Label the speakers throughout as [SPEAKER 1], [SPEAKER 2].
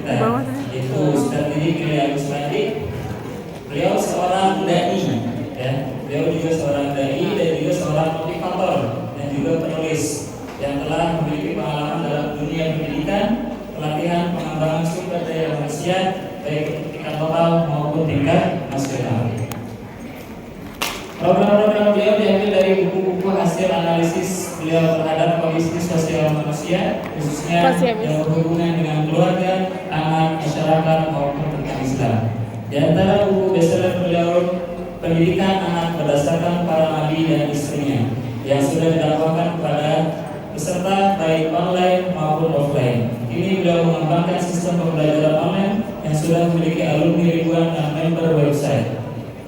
[SPEAKER 1] kita, yaitu Ustaz Didik Mulia Rusmadi. Beliau seorang dai, ya. Beliau juga seorang dai dan juga seorang motivator dan juga penulis yang telah memiliki pengalaman dalam dunia pendidikan, pelatihan, pengembangan sumber daya manusia baik untuk tingkat lokal maupun tingkat nasional. Program-program beliau diambil dari buku-buku hasil analisis beliau terhadap kondisi sosial manusia, khususnya yang berhubungan dengan keluarga, anak, masyarakat maupun tentang Islam. Di antara buku bestseller beliau, Pendidikan Anak Berdasarkan Para Nabi dan Istrinya, yang sudah didakwakan kepada peserta baik online maupun offline. Ini beliau mengembangkan sistem pembelajaran online yang sudah memiliki alumni ribuan dan member website.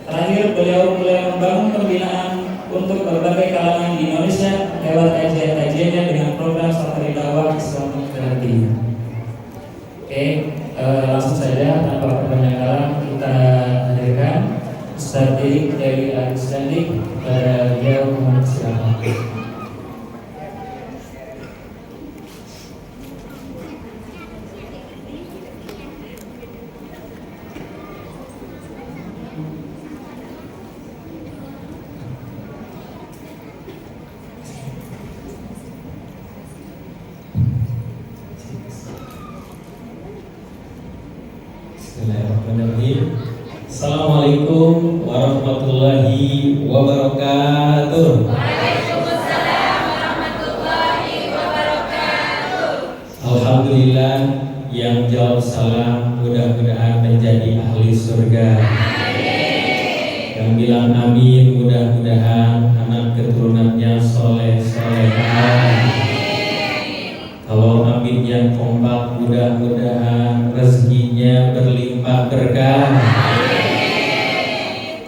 [SPEAKER 1] Terakhir, beliau mulai membangun pembinaan untuk berbagai kalangan di Indonesia lewat kajian-kajiannya dengan program Safari Dakwah Islam Therapy. Oke, langsung saja tanpa kebanyakan kita hadirkan Ustaz Didik dari Al-Islamic pada beliau silakan.
[SPEAKER 2] Bismillahirrahmanirrahim. Assalamualaikum warahmatullahi wabarakatuh.
[SPEAKER 3] Waalaikumsalam warahmatullahi wabarakatuh.
[SPEAKER 2] Alhamdulillah, yang jawab salam mudah-mudahan menjadi ahli surga. Amin. Yang bilang amin mudah-mudahan anak keturunannya soleh-solehah. Kalau amin yang kompak mudah-mudahan rezekinya berlimpah berkah.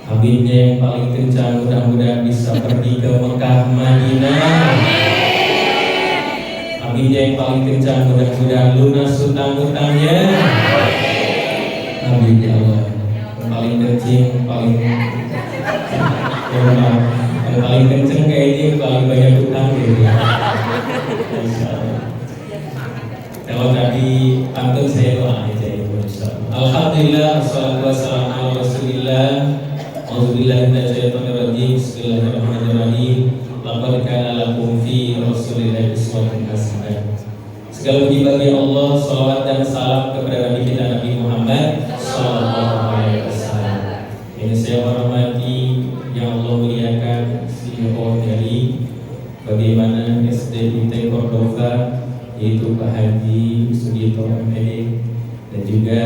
[SPEAKER 2] Aminnya yang paling kencang mudah-mudahan bisa pergi ke Mekah Madinah. Aminnya yang paling kencang mudah-mudahan lunas hutang-hutangnya. Amin ya Allah. Yang paling kencing yang paling kenceng kayaknya yang paling banyak hutang gitu. Kalau tadi pantun saya doa aja ya. Alhamdulillah, wassalatu wassalamu ala Rasulillah. Auzubillahi minasyaitonirrajim. Bismillahirrahmanirrahim. Laqad kana lakum fi Rasulillahi uswatun hasanah. Segala puji bagi Allah, salawat dan salam kepada Nabi kita Nabi Muhammad sallallahu alaihi wasallam. Yang saya hormati, yang Allah muliakan CEO dari bagaimana SDIT Cordova, yaitu Pak Haji Sugito MPD, dan juga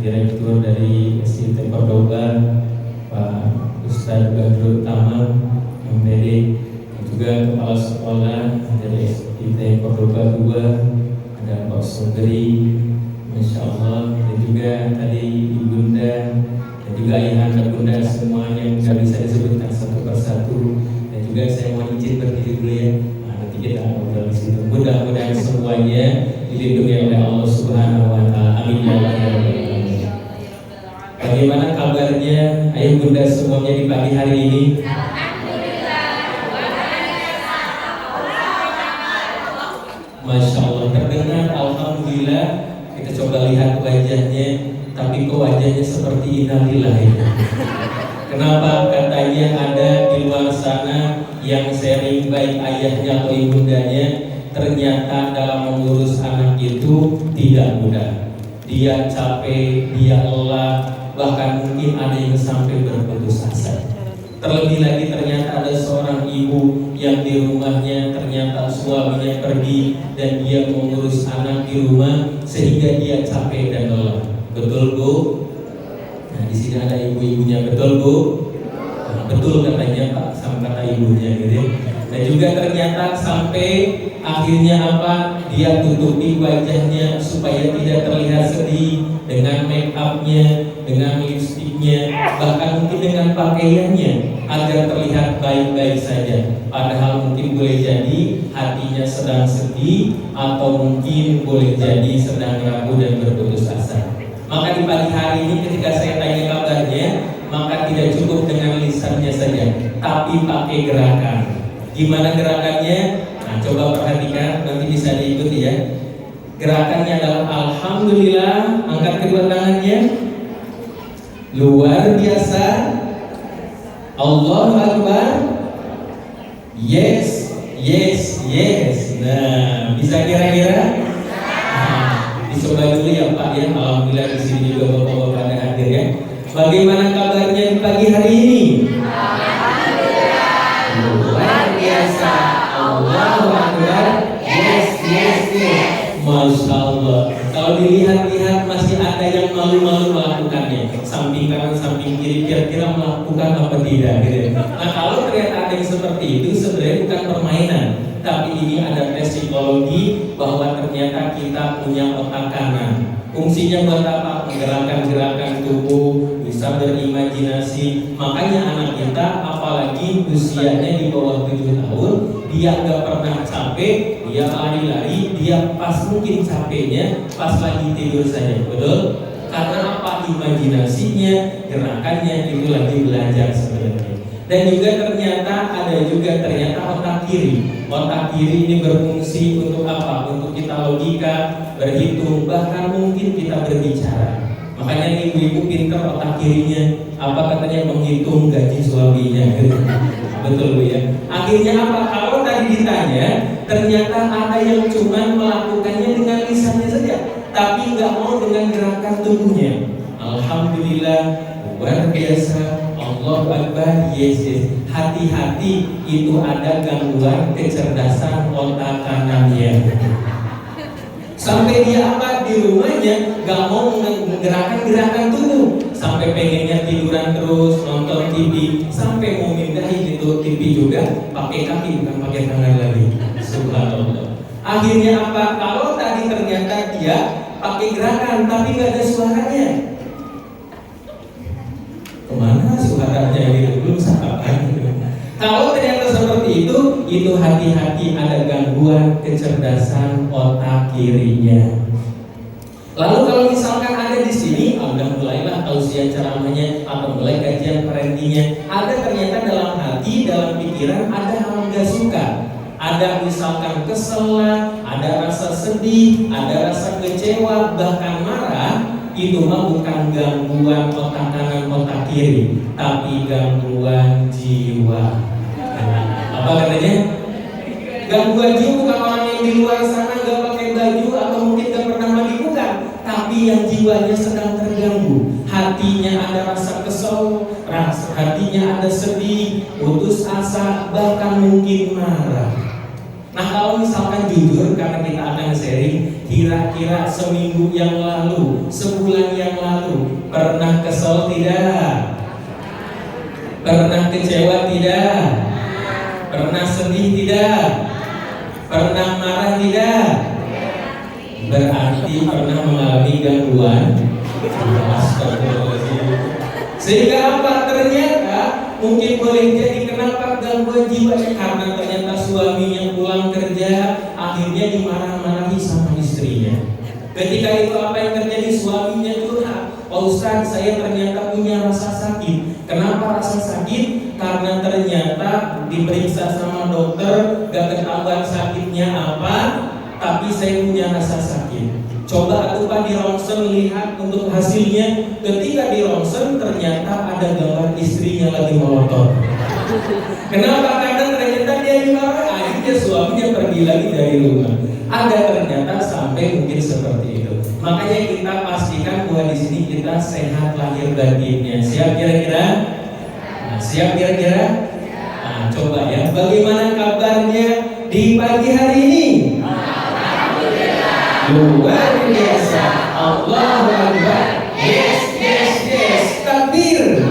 [SPEAKER 2] Direktur dari SDIT Cordova Pak Ustadz Badrul Tamam MPD, dan juga Kepala Sekolah dari SDIT Cordova 2 ada Pak Sugri, Masya Allah, dan juga tadi Ibunda dan juga ayahanda bunda semua yang tidak bisa disebutkan satu persatu, dan juga saya mau izin berdiri dulu ya. Nanti kita ngobrol di situ. Mudah-mudahan semuanya dilindungi oleh Allah Subhanahu wa taala. Amin ya rabbal alamin. Bagaimana kabarnya ayah bunda semuanya di pagi hari ini?
[SPEAKER 3] Alhamdulillah.
[SPEAKER 2] Masya Allah, terdengar alhamdulillah. Kita coba lihat wajahnya, tapi kok wajahnya seperti innalillah ya. Kenapa? Katanya ada di luar sana yang sharing baik ayahnya atau ibundanya, ternyata dalam mengurus anak itu tidak mudah. Dia capek, dia lelah, bahkan mungkin ada yang sampai berputus asa. Terlebih lagi ternyata ada seorang ibu yang di rumahnya ternyata suaminya pergi dan dia mengurus anak di rumah sehingga dia capek dan lelah. Betul Bu? Nah di sini ada ibu-ibunya, betul Bu? Nah, betul katanya Pak, sama kata ibunya gitu. Dan juga ternyata sampai akhirnya apa? Dia tutupi wajahnya supaya tidak terlihat sedih dengan make upnya, dengan lipstiknya, bahkan mungkin dengan pakaiannya agar terlihat baik-baik saja. Padahal mungkin boleh jadi hatinya sedang sedih atau mungkin boleh jadi sedang ragu dan berputus asa. Maka di pagi hari ini ketika saya tanya kabarnya, maka tidak cukup dengan lisannya saja, tapi pakai gerakan. Gimana gerakannya? Nah, coba perhatikan, nanti bisa diikuti ya. Gerakannya adalah alhamdulillah, angkat kedua tangannya. Luar biasa. Allahu Akbar. Yes, yes, yes. Nah, bisa kira-kira? Nah, dicoba dulu ya Pak ya. Alhamdulillah di sini juga bapak-bapak ada hadir ya. Bagaimana kabarnya di pagi hari ini? Luar biasa. Allahu Akbar. Yes, yes, yes. Masya Allah. Kalau dilihat-lihat masih ada yang malu-malu melakukannya. Samping kanan, samping kiri, kira-kira melakukan apa tidak gitu. Nah kalau ternyata ada yang seperti itu sebenarnya bukan permainan, tapi ini ada tes psikologi bahwa ternyata kita punya otak kanan. Fungsinya buat apa? Menggerakkan gerakan tubuh, bisa berimajinasi. Makanya anak kita apalagi usianya di bawah 7 tahun, dia nggak pernah capek, dia lari-lari, dia pas mungkin capeknya pas lagi tidur saja, betul? Karena apa? Imajinasinya, gerakannya itu lagi belajar sebenarnya. Dan juga ternyata ada juga otak kiri. Otak kiri ini berfungsi untuk apa? Untuk kita logika, berhitung, bahkan mungkin kita berbicara. Makanya ibu-ibu pintar otak kirinya. Apa katanya? Menghitung gaji suaminya. Betul Bu ya. Akhirnya apa? Kalau tadi ditanya, ternyata ada yang cuma melakukannya dengan lisannya saja, tapi nggak mau dengan gerakan tubuhnya. Alhamdulillah, luar biasa. Allahu Akbar. Yes, yes. Hati-hati, itu ada gangguan kecerdasan otak kanannya. Sampai dia apa? Di rumahnya nggak mau menggerakkan gerakan tubuh. Sampai pengennya tiduran terus, nonton TV, sampai mau mindahin itu TV juga pakai kaki bukan pakai tangan lagi. Subhanallah. Akhirnya apa? Kalau tadi ternyata dia pakai gerakan tapi nggak ada suaranya. Kemana suaranya gitu? Belum sampai. Kalau ternyata seperti itu hati-hati, ada gangguan kecerdasan otak kirinya. Lalu kalau misalkan ada di sini, udah mulailah tausiah ceramahnya atau mulai kajian parentingnya, ada ternyata dalam hati, dalam pikiran ada hal nggak suka, ada misalkan kesel, ada rasa sedih, ada rasa kecewa, bahkan marah. Itu mah bukan gangguan otak kanan otak kiri, tapi gangguan jiwa. Apa katanya? Gangguan jiwa bukan orang yang di luar sana gak pakai baju atau mungkin gak pernah mandi, bukan, tapi yang jiwanya sedang terganggu. Hatinya ada rasa kesel, hatinya ada sedih, putus asa, bahkan mungkin marah. Nah kalau misalkan jujur, karena kita akan sharing, kira-kira seminggu yang lalu, sebulan yang lalu, pernah kesel tidak? Pernah kecewa tidak? Pernah sedih tidak? Pernah marah tidak? Berarti pernah mengalami gangguan. Sehingga apa? Ternyata mungkin boleh jadi kenapa gangguan jiwanya, karena ternyata suaminya pulang kerja akhirnya dimarah-marahi sama istrinya. Ketika itu apa yang terjadi? Suaminya curhat, "Pak Ustaz, saya ternyata punya rasa sakit." Kenapa rasa sakit? Karena ternyata diperiksa sama dokter, gak ketahuan sakitnya apa, tapi saya punya rasa sakit. Coba atuh Pak di ronsen lihat untuk hasilnya. Ketika di ronsen ternyata ada gambar istrinya lagi melotot. Kenapa? Karena ternyata dia dimarahi. Akhirnya suaminya pergi lagi dari rumah. Ada ternyata sampai mungkin seperti itu. Makanya kita pastikan bahwa di sini kita sehat lahir batinnya. Siap kira-kira? Nah, siap kira-kira? Nah, coba ya. Bagaimana kabarnya di pagi hari ini? Luar biasa. Allahu Akbar. Yes, yes, yes. Takbir.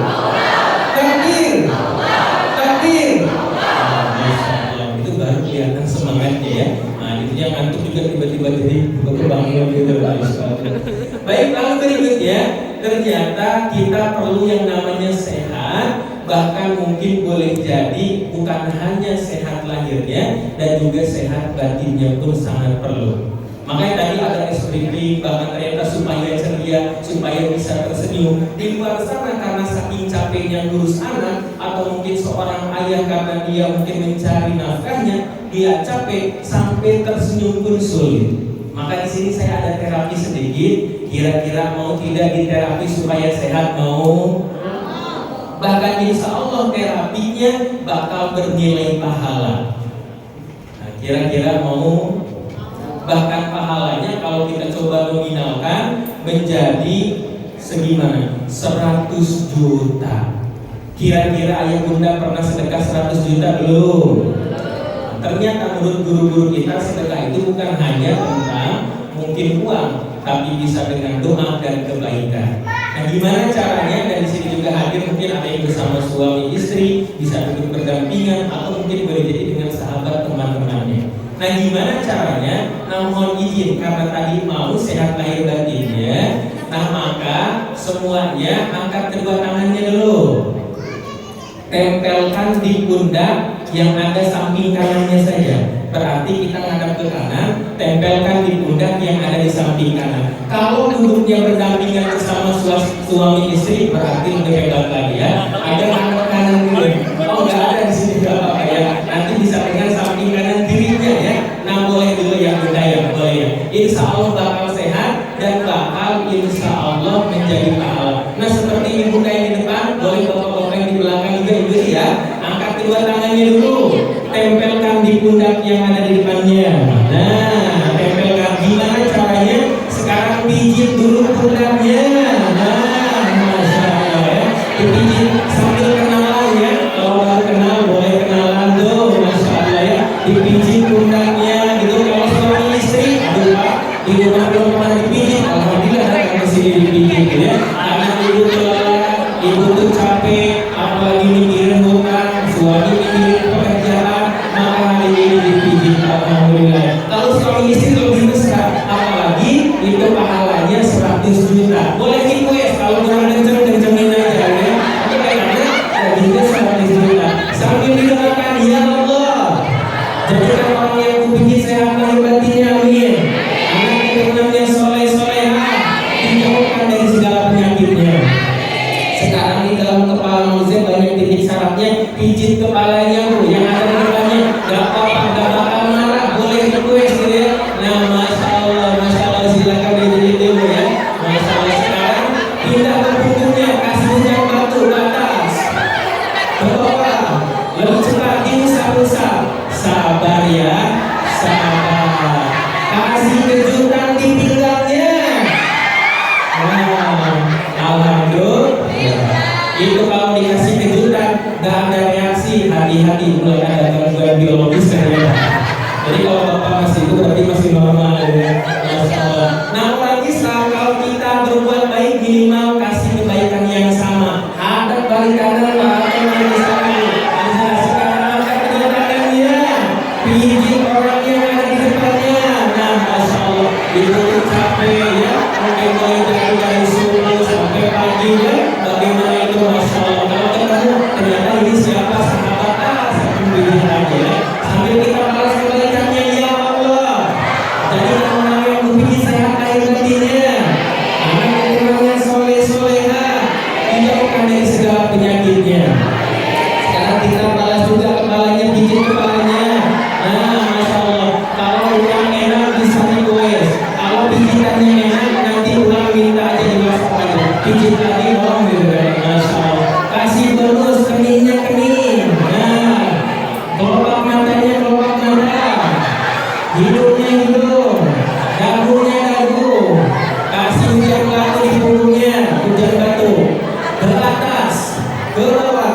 [SPEAKER 2] Takbir. Takbir. Itu baru kelihatan semangatnya ya. Nah, itu yang ngantuk juga tiba-tiba jadi kebangun gitu. Baik, lalu berikutnya, ternyata kita perlu yang namanya sehat. Bahkan mungkin boleh jadi bukan hanya sehat lahirnya, dan juga sehat batinnya pun sangat perlu. Makanya tadi ada SPP, bahkan ternyata supaya ceria, supaya bisa tersenyum. Di luar sana karena saking capeknya ngurus anak, atau mungkin seorang ayah karena dia mungkin mencari nafkahnya, dia capek sampai tersenyum pun sulit. Maka di sini saya ada terapi sedikit. Kira-kira mau tidak diterapi supaya sehat? Mau? Bahkan insya Allah terapinya bakal bernilai pahala. Nah, kira-kira mau? Bahkan pahalanya kalau kita coba nominalkan menjadi segimana? 100 juta. Kira-kira ayah bunda pernah sedekah 100 juta belum? Ternyata menurut guru-guru kita sedekah itu bukan hanya tentang mungkin uang, tapi bisa dengan doa dan kebaikan. Nah, gimana caranya? Dan di sini juga hadir mungkin ada yang bersama suami istri, bisa duduk berdampingan atau mungkin boleh jadi dengan sahabat teman-temannya. Nah, gimana caranya? Nah, mohon izin karena tadi mau sehat lahir batinnya. Nah, maka semuanya angkat kedua tangannya dulu. Tempelkan di pundak yang ada samping kanannya saja. Berarti kita ngadap ke kanan, tempelkan di pundak yang ada di samping kanan. Kalau duduknya berdampingan bersama suami istri, berarti lebih hebat lagi ya. Ada ngadap kanan dulu. Oh, nggak ada di sini nggak apa-apa ya. Nanti bisa dengan samping kanan kirinya ya. Nah, boleh dulu ya bunda ya, boleh ya. Insya Allah bakal sehat dan bakal insya Allah menjadi pahala. Nah, seperti ini bunda yang di depan, boleh bapak-bapak yang di belakang juga ibu ya. Angkat kedua tangannya dulu, tempelkan di pundak yang ada di depannya. Nah, tempelkan. Gimana caranya? Sekarang pijit dulu pundaknya. Nah, masya Allah ya. Dipijit sambil kenalan ya. Kalau baru kenal boleh kenalan tuh, masya Allah ya. Dipijit pundaknya gitu. Kalau suami istri, aduh pak, di rumah belum pernah dipijit. Alhamdulillah datang ke sini dipijit ya. Karena ibu telat, ibu tuh capek, apalagi mikirin hutang, suami mikirin pekerjaan, maka hari ini dipijit. Alhamdulillah. Kalau suami istri lebih besar, apalagi itu pahalanya 100 juta. Boleh request kalau kurang kencengin aja ya. Tapi kayaknya gajinya 100 juta. Sambil didoakan ya Allah, jadikan orang yang kupijit sehat lahir batinnya, amin. Anak keturunannya soleh solehah, dijauhkan dari segala penyakitnya. Sekarang di dalam kepala manusia banyak titik syaratnya, pijit kepalanya bu, yang ada di depannya, gak apa-apa, gak bakal marah, boleh request gitu ya. Nah, masya Allah, silakan dijadiin dulu ya. Masya Allah. Sekarang pindah ke punggungnya, kasih hujan batu ke atas, ke bawah, lebih cepat, diusap-usap, sabar ya, sabar. Kasih kejutan di pinggangnya. Wow, alhamdulillah. Itu kalau dikasih kejutan gak ada reaksi, hati-hati, mulai ada gangguan biologis kan ya. Jadi kalau bapak masih itu berarti masih normal ya. Masya Allah. Nah, orang Islam kalau kita berbuat baik minimal kasih kebaikan yang sama. Ada balik kanan, ada balik sana. Nah, sekarang angkat kedua tangannya, pijit orang yang ada di depannya. Nah, masya Allah, itu capek ya. Mungkin mulai dari subuh sampai pagi ya. Bagaimana itu masya Allah. Kalau ketemu ternyata ini siapa sahabat sambil pijit aja ya. Sambil kita balas kebaikannya ya Allah. Jadi orang yang kupijit sehat lahir batinnya, anak keturunannya soleh solehah, dijauhkan dari segala penyakitnya. Sekarang kita balas juga kepalanya, pijit kepalanya. Nah, masya Allah. Kalau uang enak bisa request. Kalau pijitannya enak nanti ulang minta aja di WhatsApp aja. Pijit lagi dong gitu kan. Masya Allah. Kasih bonus keningnya kening. Nah, kelopak matanya kelopak mata, hidungnya hidung, dagunya dagu. Kasih hujan batu di punggungnya, hujan batu. Ke atas, ke bawah,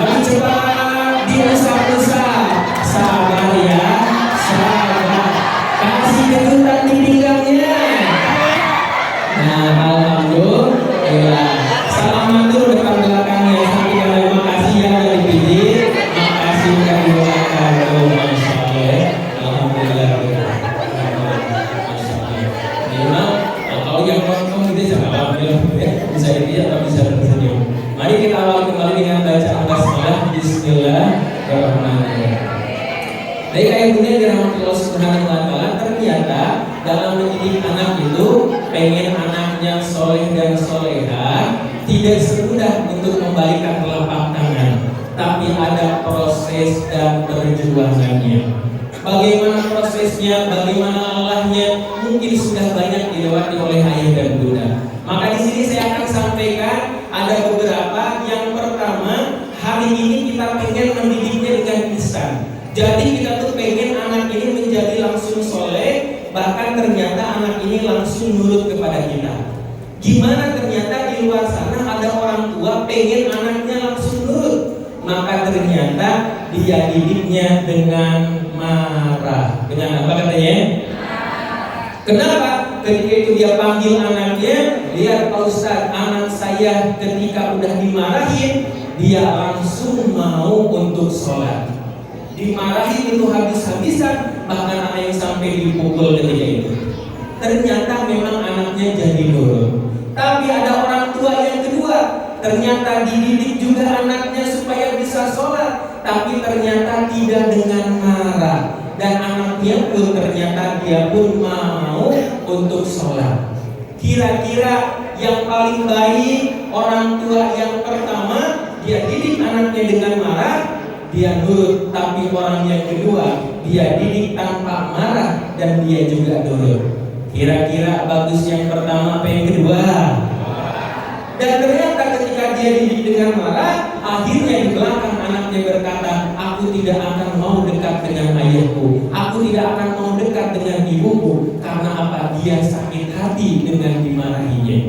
[SPEAKER 2] lebih cepat, diusap-usap. Sabar ya, sabar. Kasih kejutan di pinggangnya. Nah, alhamdulillah. Salaman dulu depan belakangnya sampai terima kasih yang udah dipijit. Makasih yang didoakan. Masya Allah. Alhamdulillah. Masya Allah. Minimal kalau yang nonton gitu jangan alhamdulillah ya. Bisa dilihat atau bisa tersenyum. Mari kita awali kembali dengan bacaan basmalah. Bismillahirrahmanirrahim. Baik ayah bunda yang dirahmati Allah Subhanahu wa Ta'ala, ternyata dalam mendidik anak itu pengen anaknya soleh dan solehah tidak semudah untuk membalikan telapak tangan, tapi ada proses dan perjuangannya. bagaimana prosesnya, bagaimana lelahnya, mungkin sudah banyak dilewati oleh ayah dan bunda. Maka di sini saya akan sampaikan ada beberapa. Yang pertama, hari ini kita pengen mendidiknya dengan ihsan. Jadi kita tuh pengen anak ini menjadi langsung soleh, bahkan ternyata anak ini langsung nurut kepada kita. Gimana ternyata di luar sana ada orang tua pengen anaknya langsung nurut, maka ternyata dia didiknya dengan marah. Dengan apa katanya? Kenapa? Ketika itu dia panggil anaknya, lihat Pak Ustadz, anak saya ketika udah dimarahin, dia langsung mau untuk sholat. Dimarahin itu habis-habisan, bahkan ada yang sampai dipukul ketika itu. Ternyata memang anaknya jadi nurut. Tapi ada orang tua yang kedua, ternyata dididik juga anaknya supaya bisa sholat, tapi ternyata tidak dengan marah. Dan anaknya pun ternyata dia pun mau untuk sholat. Kira-kira yang paling baik orang tua yang pertama, dia didik anaknya dengan marah, dia nurut. Tapi orang yang kedua, dia didik tanpa marah dan dia juga nurut. Kira-kira bagus yang pertama apa yang kedua? Dan ternyata ketika dia didik dengan marah, akhirnya di belakang anaknya berkata, aku tidak akan mau dekat dengan ayahku, aku tidak akan mau dekat dengan ibuku. Karena apa? Dia sakit hati dengan dimarahinya.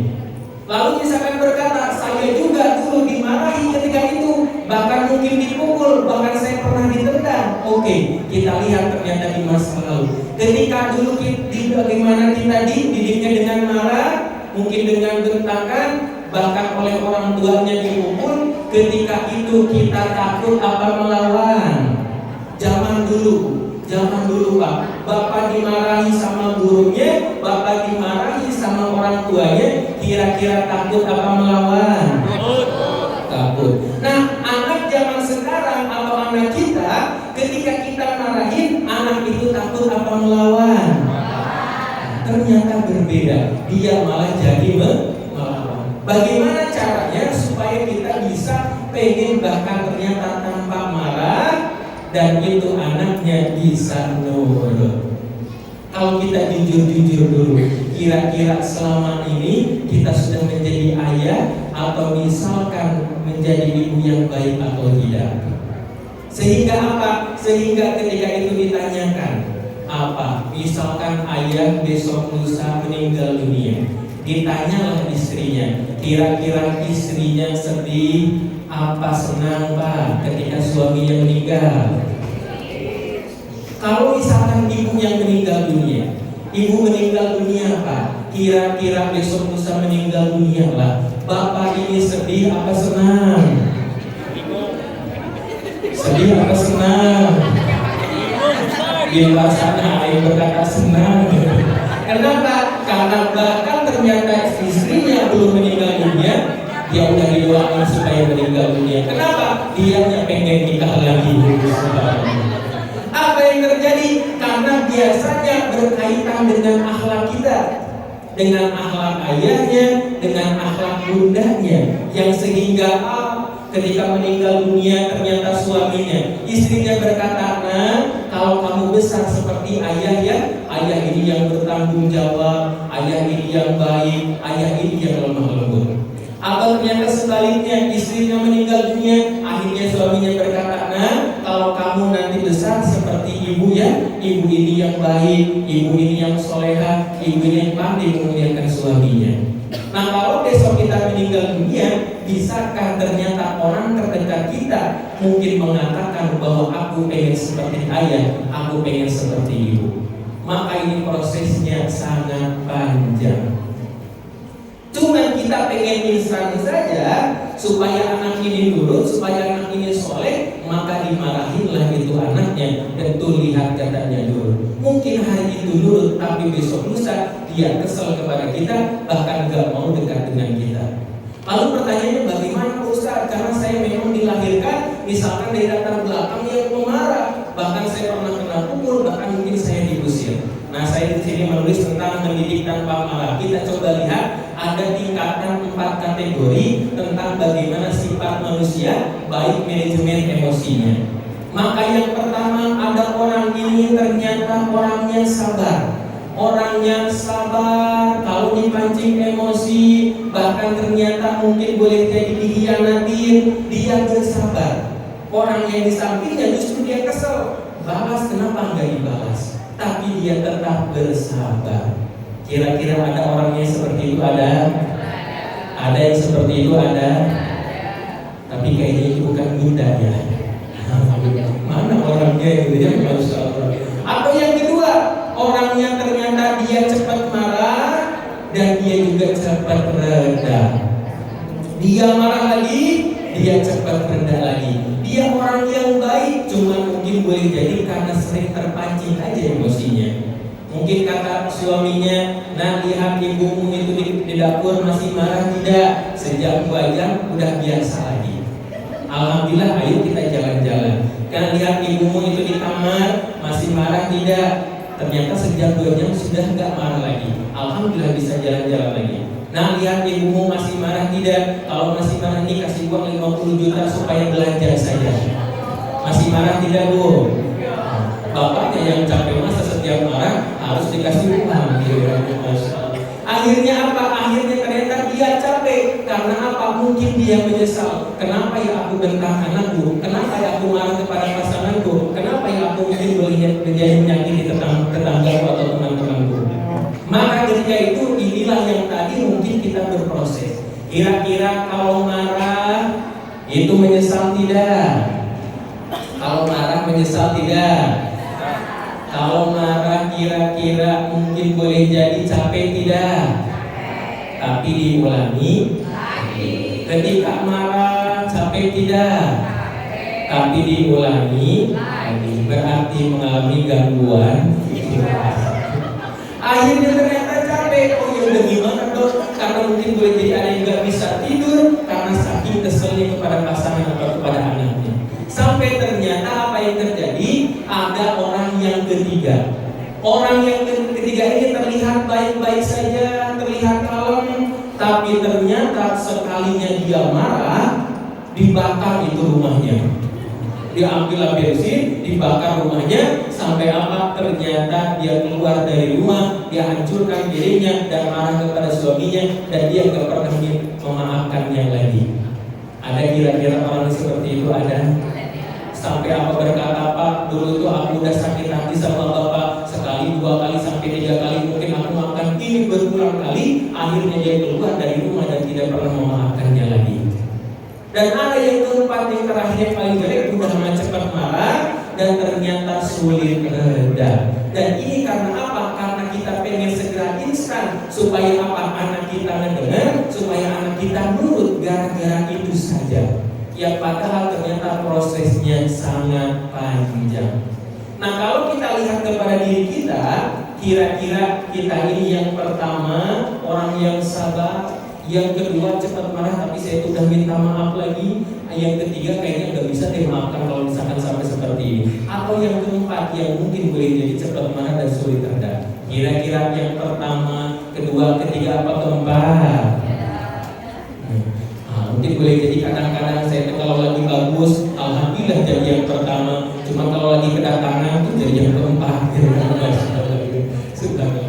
[SPEAKER 2] Lalu misalkan berkata, saya juga dulu dimarahi ketika itu, bahkan mungkin dipukul, bahkan saya pernah ditendang. Oke, kita lihat ternyata di masa lalu, ketika dulu bagaimana kita didiknya dengan marah, mungkin dengan bentakan, bahkan oleh orang tuanya dipukul. Ketika itu kita takut apa melawan. Zaman dulu Pak, bapak dimarahi sama gurunya, bapak dimarahi sama orang tuanya, kira-kira takut apa melawan? Takut. Nah, anak zaman sekarang atau anak kita, ketika kita marahin, anak itu takut apa melawan? Ternyata berbeda, dia malah jadi melawan. Bagaimana caranya supaya kita bisa pengen bahkan ternyata tanpa marah, dan itu anaknya bisa nurut? Kalau kita jujur-jujur dulu, kira-kira selama ini kita sudah menjadi ayah atau misalkan menjadi ibu yang baik atau tidak? Sehingga apa? Sehingga ketika itu ditanyakan, apa? Misalkan ayah besok lusa meninggal dunia, ditanyalah istrinya, kira-kira istrinya sedih apa senang Pak ketika suaminya meninggal? Kalau misalkan ibu yang meninggal dunia, ibu meninggal dunia Pak, kira-kira besok lusa meninggal dunia lah, bapak ini sedih apa senang? Sedih apa senang? Di luar sana ada yang berkata senang. Kenapa? Karena bahkan ternyata istrinya belum meninggal dunia, dia udah didoakan supaya meninggal dunia. Kenapa? Dia pengen nikah lagi. Apa yang terjadi? Karena biasanya berkaitan dengan akhlak kita, dengan akhlak ayahnya, dengan akhlak bundanya, yang sehingga ketika meninggal dunia ternyata suaminya, istrinya berkata, nah kalau kamu besar seperti ayah ya, ayah ini yang bertanggung jawab, ayah ini yang baik, ayah ini yang lemah lembut. Atau ternyata sebaliknya, istrinya meninggal dunia, akhirnya suaminya berkata, nah kalau kamu nanti besar seperti ibu ya, ibu ini yang baik, ibu ini yang soleha, ibu ini yang pandai memuliakan suaminya. Nah kalau besok kita meninggal dunia, bisakah ternyata orang terdekat kita mungkin mengatakan bahwa aku pengen seperti ayah, aku pengen seperti ibu? Maka ini prosesnya sangat panjang. Cuma kita pengen instan saja supaya anak ini nurut, supaya anak ini soleh, maka dimarahinlah itu anaknya. Dan tuh lihat katanya nurut. Mungkin hari itu nurut, tapi besok lusa dia kesel kepada kita, bahkan gak mau dekat dengan kita. Lalu pertanyaannya, bagaimana Ustaz? Karena saya memang dilahirkan misalkan dari latar belakang yang pemarah, bahkan saya pernah kena pukul, bahkan mungkin saya diusir. Nah, saya di sini menulis tentang mendidik tanpa marah. Kita coba lihat, ada tingkatan 4 kategori tentang bagaimana sifat manusia, baik manajemen emosinya. Maka yang pertama, ada orang ini ternyata orangnya sabar. Orangnya sabar, kalau dipancing emosi, bahkan ternyata mungkin boleh jadi dikhianatin, dia bersabar. Orang yang di sampingnya justru dia kesel, balas kenapa nggak dibalas, tapi dia tetap bersabar. Kira-kira ada orangnya seperti itu? Ada yang seperti itu? Ada. Tapi kayaknya itu bukan Bunda ya. Mana orangnya gitu ya, Masya Allah. Atau yang kedua, orangnya ternyata dia cepat marah dan dia juga cepat reda. Dia marah lagi, dia cepat reda lagi. Dia orang yang baik, cuma mungkin boleh jadi karena sering terpancing aja emosinya. Mungkin kata suaminya, nah lihat ibumu itu di dapur masih marah tidak? Sejak 2 jam udah biasa lagi. Alhamdulillah, ayo kita jalan-jalan. Karena lihat ibumu itu di kamar masih marah tidak? Ternyata sejak 2 jam sudah nggak marah lagi. Alhamdulillah bisa jalan-jalan lagi. Nah lihat ibumu masih marah tidak? Kalau masih marah nih kasih uang 50 juta supaya belanja saja. Masih marah tidak Bu? Bapaknya yang capek masa setiap marah harus dikasih uang. Akhirnya apa? Akhirnya ternyata dia capek. Karena apa? Mungkin dia menyesal. Kenapa ya aku bentak anakku? Kenapa ya aku marah kepada pasanganku? Kenapa ya aku mungkin menjadi menyakiti tetangga atau teman-temanku? Maka ketika itu inilah yang tadi mungkin kita berproses. Kira-kira kalau marah itu menyesal tidak? Kalau marah menyesal tidak? Kalau marah kira-kira mungkin boleh jadi capek tidak? Tapi diulangi. Ketika marah capek tidak? Tapi diulangi. Berarti mengalami gangguan. Akhirnya ternyata capek. Oh ya udah gimana dong? Karena mungkin boleh jadi ada yang nggak bisa tidur karena saking keselnya kepada pasangan atau kepada anaknya. Sampai ternyata apa yang terjadi? Ada orang yang ketiga. Orang yang ketiga ini terlihat baik-baik saja, terlihat kalem, tapi ternyata sekalinya dia marah, dibakar itu rumahnya. Diambil bensin, dibakar rumahnya, sampai apa? Ternyata dia keluar dari rumah, dia hancurkan dirinya dan marah kepada suaminya, dan dia gak pernah memaafkannya lagi. Ada kira-kira orang seperti itu? Ada? Sampai apa berkata, Pak, dulu tuh aku udah sakit hati sama Bapak sekali, 2 kali, sampai 3 kali, mungkin aku maafkan. Ini berulang kali, akhirnya dia keluar dari rumah dan tidak pernah memaafkannya lagi. Dan ada yang keempat, yang terakhir paling jelek, udah cepat marah dan ternyata sulit reda. Dan ini karena apa? Karena kita pengen segera instan supaya apa? Anak kita mendengar, supaya anak kita nurut. Gara-gara itu saja. Ya padahal ternyata prosesnya sangat panjang. Nah kalau kita lihat kepada diri kita, kira-kira kita ini yang pertama orang yang sabar, yang kedua cepat marah tapi saya itu udah minta maaf lagi, yang ketiga kayaknya nggak bisa dimaafkan kalau misalkan sampai seperti ini, atau yang keempat yang mungkin boleh jadi cepat marah dan sulit reda. Kira-kira yang pertama, kedua, ketiga, apa keempat? Mungkin boleh jadi kadang-kadang saya itu kalau lagi bagus, alhamdulillah jadi yang pertama. Cuma kalau lagi kedatangan itu jadi yang keempat.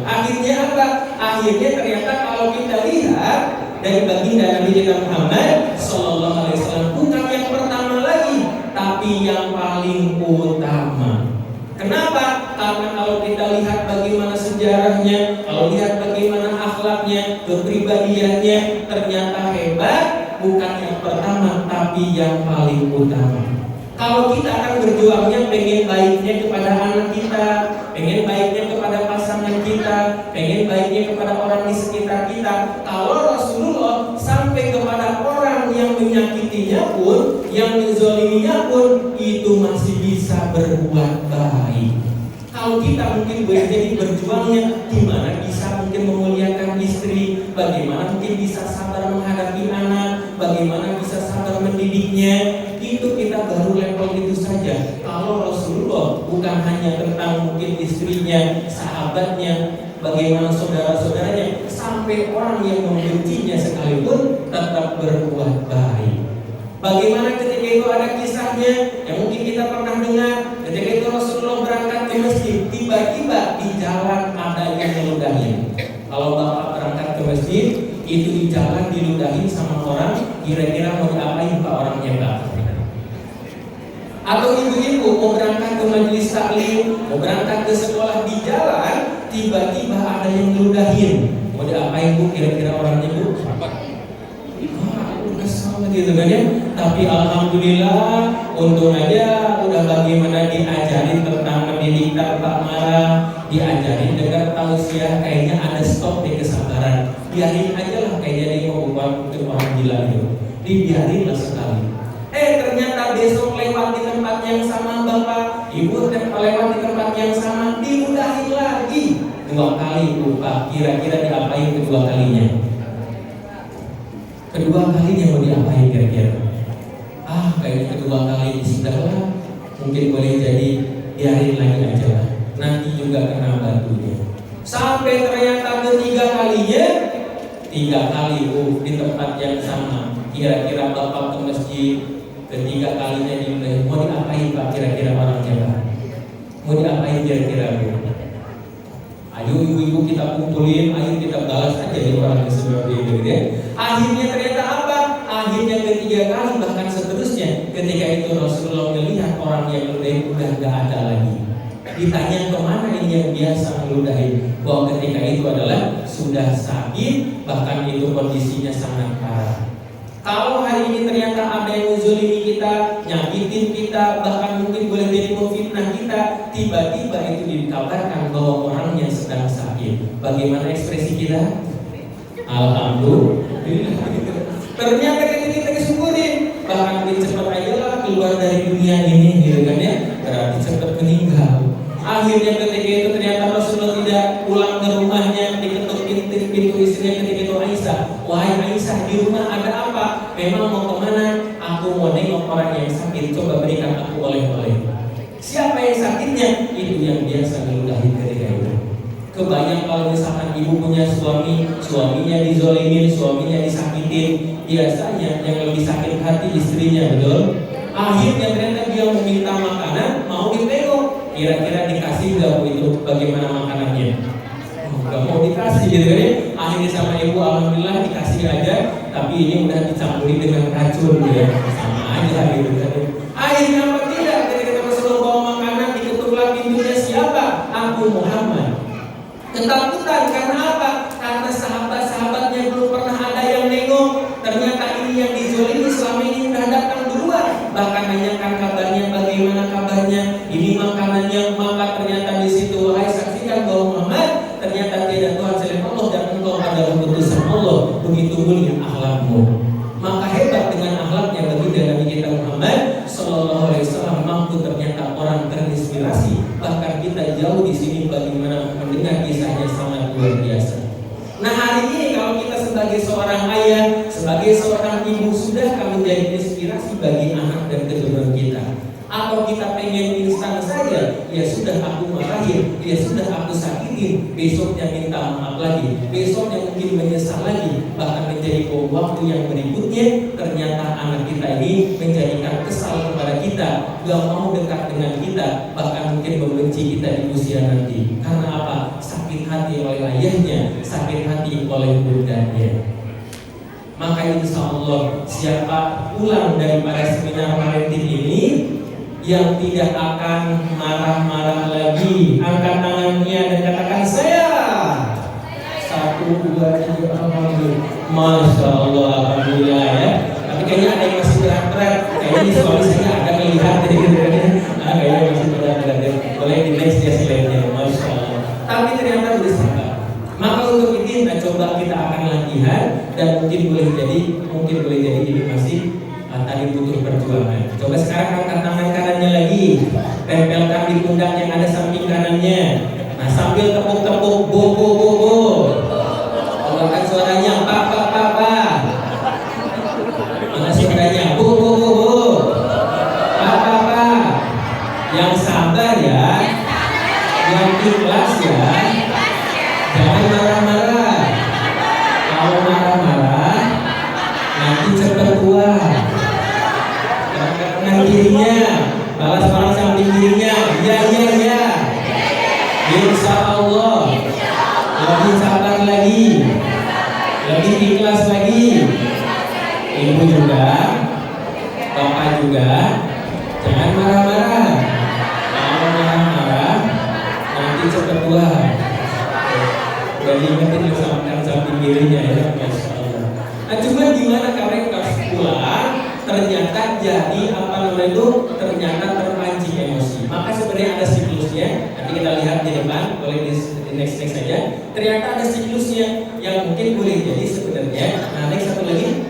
[SPEAKER 2] Akhirnya apa? Akhirnya ternyata kalau kita lihat dari baginda Nabi Muhammad Sallallahu Alaihi Wasallam, bukan yang pertama lagi, tapi yang paling utama. Kenapa? Karena kalau kita lihat bagaimana sejarahnya, kalau lihat bagaimana akhlaknya, kepribadiannya, ternyata hebat. Bukan yang pertama, tapi yang paling utama. Kalau kita akan berjuangnya pengen baiknya kepada anak kita, pengen baiknya kepada pasangan kita, pengen baiknya kepada orang di sekitar kita. Kalau Rasulullah sampai kepada orang yang menyakitinya pun, yang menzoliminya pun, itu masih bisa berbuat baik. Kalau kita mungkin boleh jadi berjuangnya, gimana bisa mungkin memuliakan istri, bagaimana mungkin bisa sabar menghadapi anak, bagaimana bisa sabar mendidiknya, itu kita baru level itu saja. Kalau Rasulullah bukan hanya tentang mungkin istrinya, sahabatnya, bagaimana saudara-saudaranya, sampai orang yang membencinya sekalipun tetap berbuat baik. Bagaimana ketika itu ada kisahnya yang mungkin kita pernah dengar. Ketika itu Rasulullah berangkat ke masjid, tiba-tiba di jalan ada yang meludahin. Kalau bapak berangkat ke masjid, itu di jalan diludahin sama orang, kira-kira mau diapain pak orangnya pak? Atau ibu-ibu mau berangkat ke majelis taklim, mau berangkat ke sekolah, di jalan tiba-tiba ada yang meludahin, mau diapain bu kira-kira orangnya bu? Sama gitu kan ya. Tapi alhamdulillah untung aja udah bagaimana diajarin tentang mendidik tanpa marah, diajarin dengar tausiah, kayaknya ada stop di kesabaran. Biarin aja lah kayaknya dia mau buat untuk orang gila itu. Dibiarin lah sekali. Ternyata besok lewat di tempat yang sama bapak, ibu lewat di tempat yang sama, dimudahin lagi 2 kali pak. Kira-kira diapain kedua kalinya? Kedua kalinya mau diapain kira-kira? Kayaknya kedua kali sudahlah, mungkin boleh jadi biarin lagi aja lah. Nanti juga kena batunya. Sampai ternyata ketiga kalinya, 3 kali di tempat yang sama. Kira-kira bapak ke masjid, ketiga kalinya mau diapain pak kira-kira orangnya pak? Mau diapain kira-kira bu? Ayo ibu-ibu kita kumpulin, ayo kita balas aja di orang yang seperti itu ya. Akhirnya ternyata apa? Akhirnya ketiga kali bahkan seterusnya, ketika itu Rasulullah melihat orang yang meludahin udah gak ada lagi. Ditanya kemana ini yang biasa meludahin, bahwa ketika itu adalah sudah sakit, bahkan itu kondisinya sangat parah. Kalau hari ini ternyata ada yang menzolimi kita, nyakitin kita, bahkan mungkin boleh jadi memfitnah kita, tiba-tiba itu dikabarkan bahwa orangnya sedang sakit. Bagaimana ekspresi kita? Alhamdulillah. Ternyata kita kesyukurin, bahkan lebih cepat aja lah keluar dari dunia ini, gitu kan ya? Berarti cepat meninggal. Akhirnya ketika itu ternyata Rasulullah tidak pulang ke rumahnya, diketuk pintu istrinya ketika itu Aisyah. Wahai Aisyah, di rumah ada apa? Memang mau kemana? Aku mau nengok orang yang sakit, coba berikan aku oleh-oleh. Siapa yang sakitnya? Itu yang biasa meludahi ketika itu. Kebayang kalau misalkan ibu punya suami, suaminya dizolimin, suaminya disakitin, biasanya yang lebih sakit hati istrinya, betul? Akhirnya ternyata dia meminta makanan, mau ditengok, kira-kira dikasih gak bu itu bagaimana makanannya? Gak mau dikasih gitu kan ya. Akhirnya sama ibu alhamdulillah dikasih aja, tapi ini udah dicampuri dengan racun ya, sama aja gitu kan. Akhirnya apa tidak? Ketika Rasulullah bawa makanan, diketuklah pintunya, siapa? Aku Muhammad. Ketakutan karena apa? Karena sahabat-sahabatnya belum pernah ada yang nengok. Ternyata ini yang dizolimi selama ini udah datang duluan. Bahkan nanyakan kabarnya, bagaimana kabarnya, ini makanannya. Maka ternyata di situ wahai saksikan bahwa Muhammad ternyata tidak Tuhan selain Allah dan engkau adalah utusan Allah. Begitu mulia akhlakmu. Maka hebat dengan akhlaknya bagi Nabi kita Muhammad Sallallahu Alaihi Wasallam, mampu ternyata orang terinspirasi. Bahkan kita jauh di sini bagaimana mendengar kisahnya sangat luar biasa. Nah hari ini kalau kita sebagai seorang ayah, sebagai seorang ibu, sudahkah menjadi inspirasi bagi anak dan keturunan kita? Atau kita pengen instan saja, ya sudah aku marahin, ya sudah aku sakitin, besoknya minta maaf lagi, besoknya mungkin menyesal lagi, bahkan menjadi waktu yang berikutnya ternyata anak kita ini menjadikan kesal kepada kita, gak mau dekat dengan kita, bahkan mungkin membenci kita di usia nanti. Karena apa? Sakit hati oleh ayahnya, sakit hati oleh bundanya. Maka insya Allah siapa pulang daripada seminar parenting ini yang tidak akan marah-marah lagi, angkat tangannya dan katakan saya. 1, 2, 3, alhamdulillah. Masya Allah, alhamdulillah ya. Tapi kayaknya ada yang masih berat-berat. Kayaknya suami saya agak melihat dari kayaknya masih berat-berat. Boleh di next ya slide-nya. Masya Allah. Tapi ternyata bersabar. Maka untuk ini coba kita akan latihan dan mungkin boleh jadi ini masih tadi butuh perjuangan. Coba sekarang angkat tangan kanannya lagi, tempelkan di pundak yang ada samping kanannya. Nah sambil tepuk-tepuk bo. Keluarkan suaranya pa. Mana suaranya bo. Pa. Yang sabar ya, yang ikhlas ya. Jangan marah-marah. Kalau marah-marah nanti cepat tua. Insya Allah. Lebih sabar lagi. Lebih ikhlas lagi. Ibu juga, bapak juga. Jangan marah-marah. Kalau marah-marah nanti cepat tua. Udah diingetin sama samping kirinya ya, Masya Allah. Nah cuma gimana karena pas pulang ternyata jadi apa namanya itu, ternyata terpancing emosi. Maka sebenarnya ada siklusnya. Nanti kita lihat di depan, boleh di next saja. Ternyata ada siklusnya yang mungkin boleh jadi sebenarnya. Nah next satu lagi.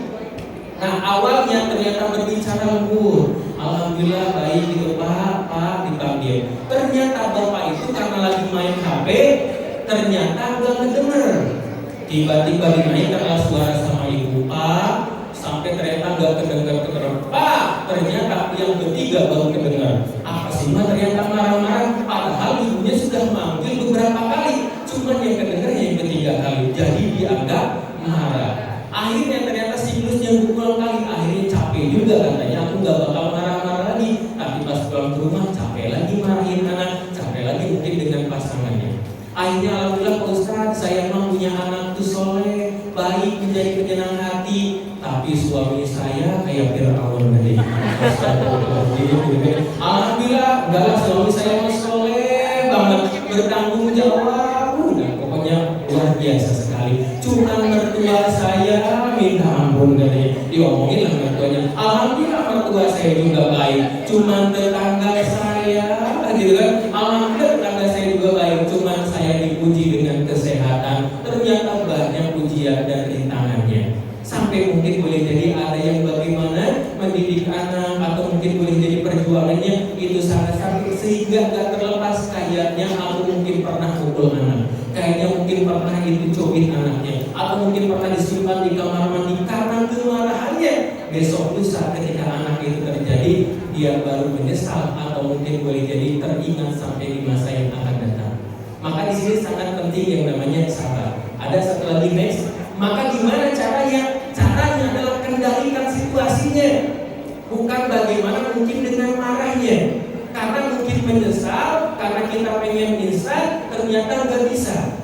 [SPEAKER 2] Nah awalnya ternyata berbicara lembut, alhamdulillah baik gitu pak dipanggil. Ternyata bapak itu karena lagi main HP, ternyata gak ngedenger. Tiba-tiba dinaikkanlah suara sama ibu pak, sampai ternyata gak kedengar pak. Ternyata yang ketiga baru kedengar. Apa sih mah ternyata marah-marah, padahal ibunya sudah manggil beberapa kali, cuman yang kedengar yang ketiga kali. Jadi dianggap marah. Akhirnya ternyata siklusnya berulang kali. Akhirnya capek juga katanya, aku gak bakal marah-marah lagi. Tapi pas pulang ke rumah capek lagi marahin anak, capek lagi mungkin dengan pasangannya. Akhirnya alhamdulillah Pak Ustaz, saya memang punya anak tuh soleh, baik, menjadi penyenang hati. Tapi suami saya kayak Fir'aun tadi. Alhamdulillah, enggak, suami saya soleh banget, bertanggung jawab. Pokoknya luar biasa sekali. Cuma mertua saya minta ampun tadi, diomongin lah mertuanya. Alhamdulillah mertua saya juga baik. Cuma tetangga saya, gitu kan? Alhamdulillah tetangga saya juga baik. Cuma saya dipuji dengan kesehatan. Ternyata banyak pujian dan rintangannya. Sampai mungkin boleh jadi ada yang bagaimana mendidik anak, atau mungkin boleh jadi perjuangannya itu sangat sakit sehingga gak terlepas. Kayaknya aku mungkin pernah pukul anak, kayaknya mungkin pernah itu cubit anaknya, atau mungkin pernah disimpan di kamar mandi karena kemarahannya. Besok lusa ketika anak itu terjadi, dia baru menyesal atau mungkin boleh jadi teringat sampai di masa yang akan datang. Maka di sini sangat penting yang namanya sabar. Ada satu lagi next. Maka gimana caranya? Caranya adalah kendalikan situasinya, bukan bagaimana mungkin dengan marahnya. Karena mungkin menyesal, karena kita pengen instan, ternyata nggak bisa.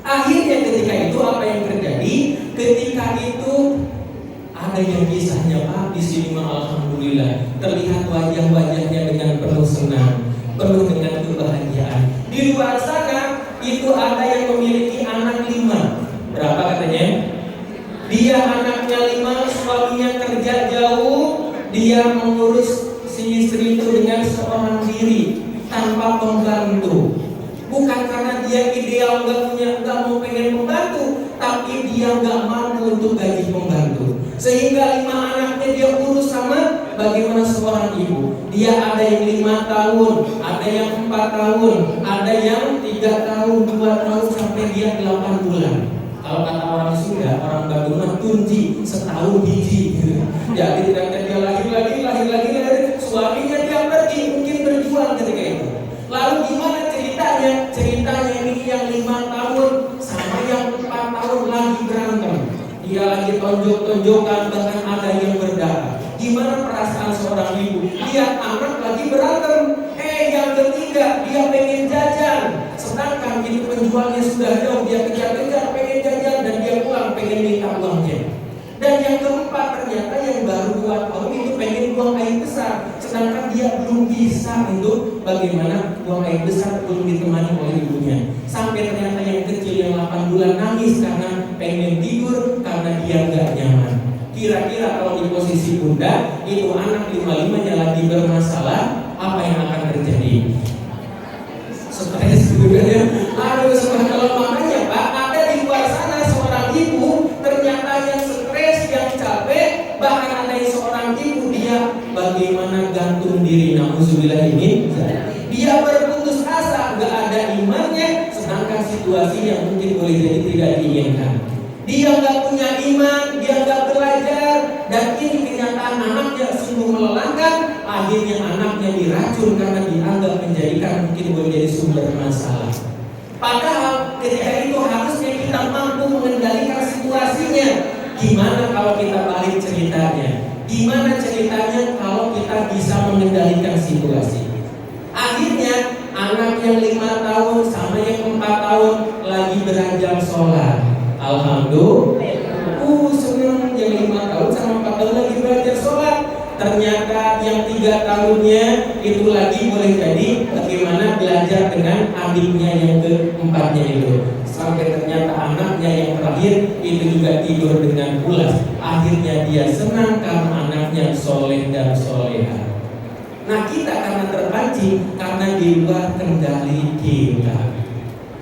[SPEAKER 2] Akhirnya ketika itu apa yang terjadi? Ketika itu ada yang kisahnya Pak di sini mah alhamdulillah terlihat wajah-wajahnya dengan penuh senang, penuh dengan kebahagiaan. Di luar sana itu ada yang memiliki anak 5. Berapa katanya? Dia anaknya 5, suaminya kerja jauh, dia mengurus si istri itu dengan seorang diri tanpa pembantu. Bukan karena dia ideal nggak mau pengen membantu, tapi dia nggak mampu untuk gaji pembantu. Sehingga 5 anaknya dia urus sama bagaimana seorang ibu. Dia ada yang 5 tahun, ada yang 4 tahun, ada yang 3 tahun, 2 tahun sampai dia 8 bulan. Kalau kata orang Sunda, orang Bandung mah tunji, setahun biji gitu. Jadi ketika dia lahir lagi, suaminya dia pergi, mungkin berjuang ketika itu. Lalu gimana ceritanya? Ceritanya ini yang 5 tahun sama yang 4 tahun lagi berantem. Dia lagi tonjok-tonjokan, bahkan ada yang berdarah. Gimana perasaan seorang ibu? Lihat anak lagi berantem. Yang ketiga dia pengen jajan, sedangkan ini penjualnya sudah jauh, dia kejar-kejar pengen jajan dan dia pulang pengen minta uangnya. Dan yang keempat ternyata yang baru 2 tahun itu pengen buang air besar, sedangkan dia belum bisa untuk bagaimana buang air besar, belum ditemani oleh ibunya. Sampai ternyata yang kecil yang 8 bulan nangis karena pengen tidur karena dia nggak nyaman. Kira-kira kalau di posisi bunda itu anak 5-5-nya lagi bermasalah, apa yang akan terjadi? Stres sebenarnya. Kalau makanya Pak, ada di luar sana seorang ibu ternyata yang stres, yang capek, bahkan ada yang seorang ibu dia bagaimana gantung diri, nauzubillah ini. Dia berputus asa, gak ada imannya, sedangkan situasi yang mungkin boleh jadi tidak diinginkan. Dia gak punya iman, dia gak belajar, dan ini kenyataan anaknya sungguh melelahkan. Akhirnya anaknya diracun karena dianggap menjadikan mungkin menjadi sumber masalah. Padahal ketika itu harusnya kita mampu mengendalikan situasinya. Gimana kalau kita balik ceritanya? Gimana ceritanya kalau kita bisa mengendalikan situasi? Akhirnya anak yang 5 tahun sama yang 4 tahun lagi beranjak sholat. Alhamdulillah. Senang yang 5 tahun sama 4 tahun lagi belajar sholat. Ternyata yang 3 tahunnya itu lagi boleh jadi bagaimana belajar dengan adiknya yang keempatnya itu. Sampai ternyata anaknya yang terakhir itu juga tidur dengan pulas. Akhirnya dia senang karena anaknya soleh dan soleha. Nah kita karena terpancing karena di luar kendali kita.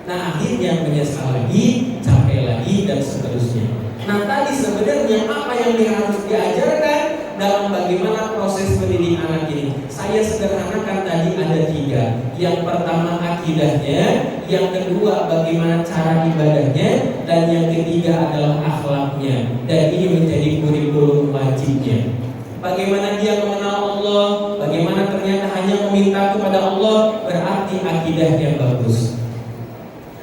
[SPEAKER 2] Nah akhirnya menyesal lagi, capek lagi dan seterusnya. Nah tadi sebenarnya apa yang harus diajarkan dalam bagaimana proses mendidik anak ini? Saya sederhanakan tadi ada 3. Yang pertama akidahnya, yang kedua bagaimana cara ibadahnya, dan yang ketiga adalah akhlaknya. Dan ini menjadi kurikulum wajibnya. Bagaimana dia mengenal Allah, bagaimana ternyata hanya meminta kepada Allah, berarti akidahnya bagus.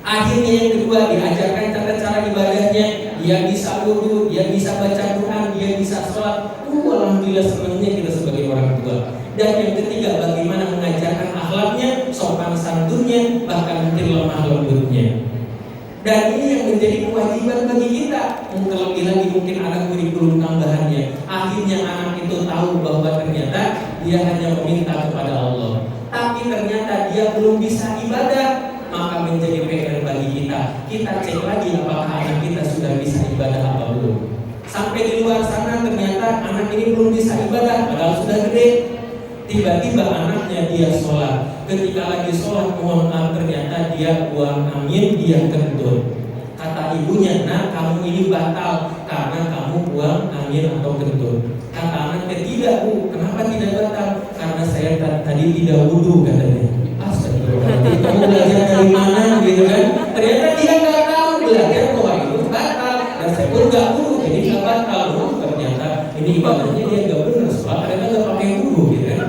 [SPEAKER 2] Akhirnya yang kedua diajarkan cara ibadahnya, dia bisa wudu, dia bisa baca Quran, dia bisa sholat. Alhamdulillah senangnya kita sebagai orang tua. Dan yang ketiga bagaimana mengajarkan akhlaknya, sopan santunnya, bahkan mungkin lemah lembutnya. Dan ini yang menjadi kewajiban bagi kita. Terlebih lagi mungkin ada kurikulum tambahannya. Akhirnya anak itu tahu bahwa ternyata dia hanya meminta kepada Allah, tapi ternyata dia belum bisa ibadah. Maka menjadi PR bagi kita. Kita cek lagi apakah anak kita sudah bisa ibadah apa belum. Sampai di luar sana ternyata anak ini belum bisa ibadah padahal sudah gede. Tiba-tiba anaknya dia sholat. Ketika lagi sholat mohon maaf ternyata dia buang angin, dia kentut. Kata ibunya, nah kamu ini batal karena kamu buang angin atau kentut. Kata anaknya, tidak bu, kenapa tidak batal? Karena saya tadi tidak wudu katanya. Astagfirullahaladzim, kamu belajar dari mana gitu kan? Ternyata dia nggak tahu belajar bahwa itu batal. Dan saya pun nggak wudu, jadi nggak batal. Ternyata ini ibadahnya dia nggak benar, sholat ternyata nggak pakai wudu gitu kan?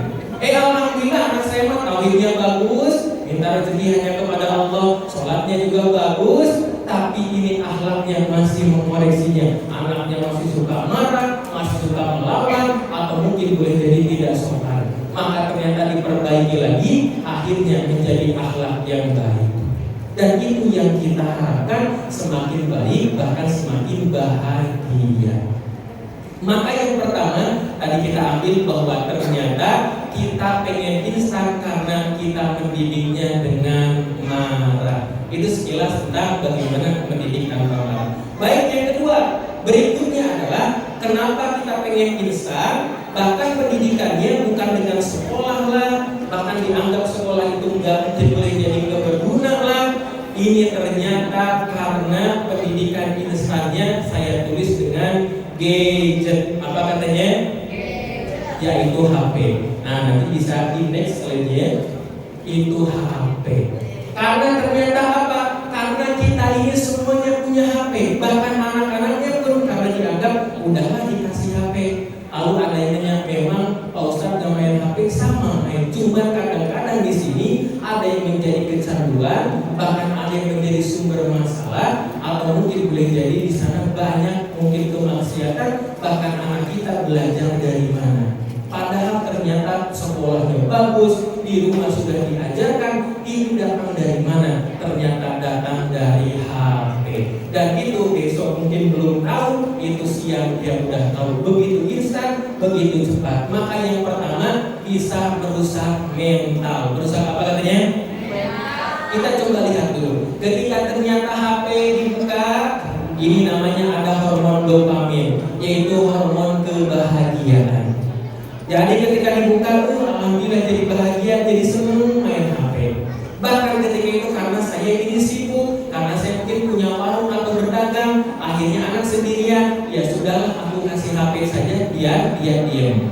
[SPEAKER 2] Alhamdulillah anak saya mah tauhidnya bagus, minta rezeki hanya kepada Allah, sholatnya juga bagus, tapi ini akhlaknya masih mengoreksinya. Anaknya masih suka marah, masih suka melawan, atau mungkin boleh jadi tidak sopan. Maka ternyata diperbaiki lagi, akhirnya menjadi akhlak yang baik. Dan itu yang kita harapkan semakin baik, bahkan semakin bahagia. Maka yang pertama tadi kita ambil bahwa ternyata kita pengen instan karena kita mendidiknya dengan marah. Itu sekilas tentang bagaimana mendidik tanpa marah. Baik, yang kedua berikutnya adalah kenapa kita pengen instan. Bahkan pendidikannya bukan dengan sekolah lah, bahkan dianggap sekolah itu nggak boleh jadi nggak berguna lah. Ini ternyata karena pendidikan instannya saya tulis dengan gadget. Apa katanya? Yaitu HP. Nah nanti bisa di next slide-nya. Itu HP. Karena ternyata apa? Karena kita ini semuanya punya HP. Bahkan anak-anaknya pun karena dianggap udahlah dikasih HP. Lalu ada yang nanya, memang Pak Ustadz gak main HP? Sama main. Cuma kadang-kadang di sini ada yang menjadi kecanduan, bahkan ada yang menjadi sumber masalah, atau mungkin boleh jadi di sana banyak mungkin kemaksiatan, bahkan anak kita belajar dari mana. Padahal ternyata sekolahnya bagus, di rumah sudah diajarkan, ini datang dari mana? Ternyata datang dari HP. Dan itu besok mungkin belum tahu, itu siang dia udah tahu. Begitu instan, begitu cepat. Maka yang pertama bisa merusak mental. Merusak apa katanya? Kita coba lihat dulu. Ketika ternyata HP dibuka, ini namanya ada hormon dopamin, yaitu hormon kebahagiaan. Jadi ketika dibuka, alhamdulillah jadi bahagia, jadi senang main HP. Bahkan ketika itu karena saya ini sibuk, karena saya mungkin punya warung atau berdagang, akhirnya anak sendirian, ya sudah aku kasih HP saja biar dia diam.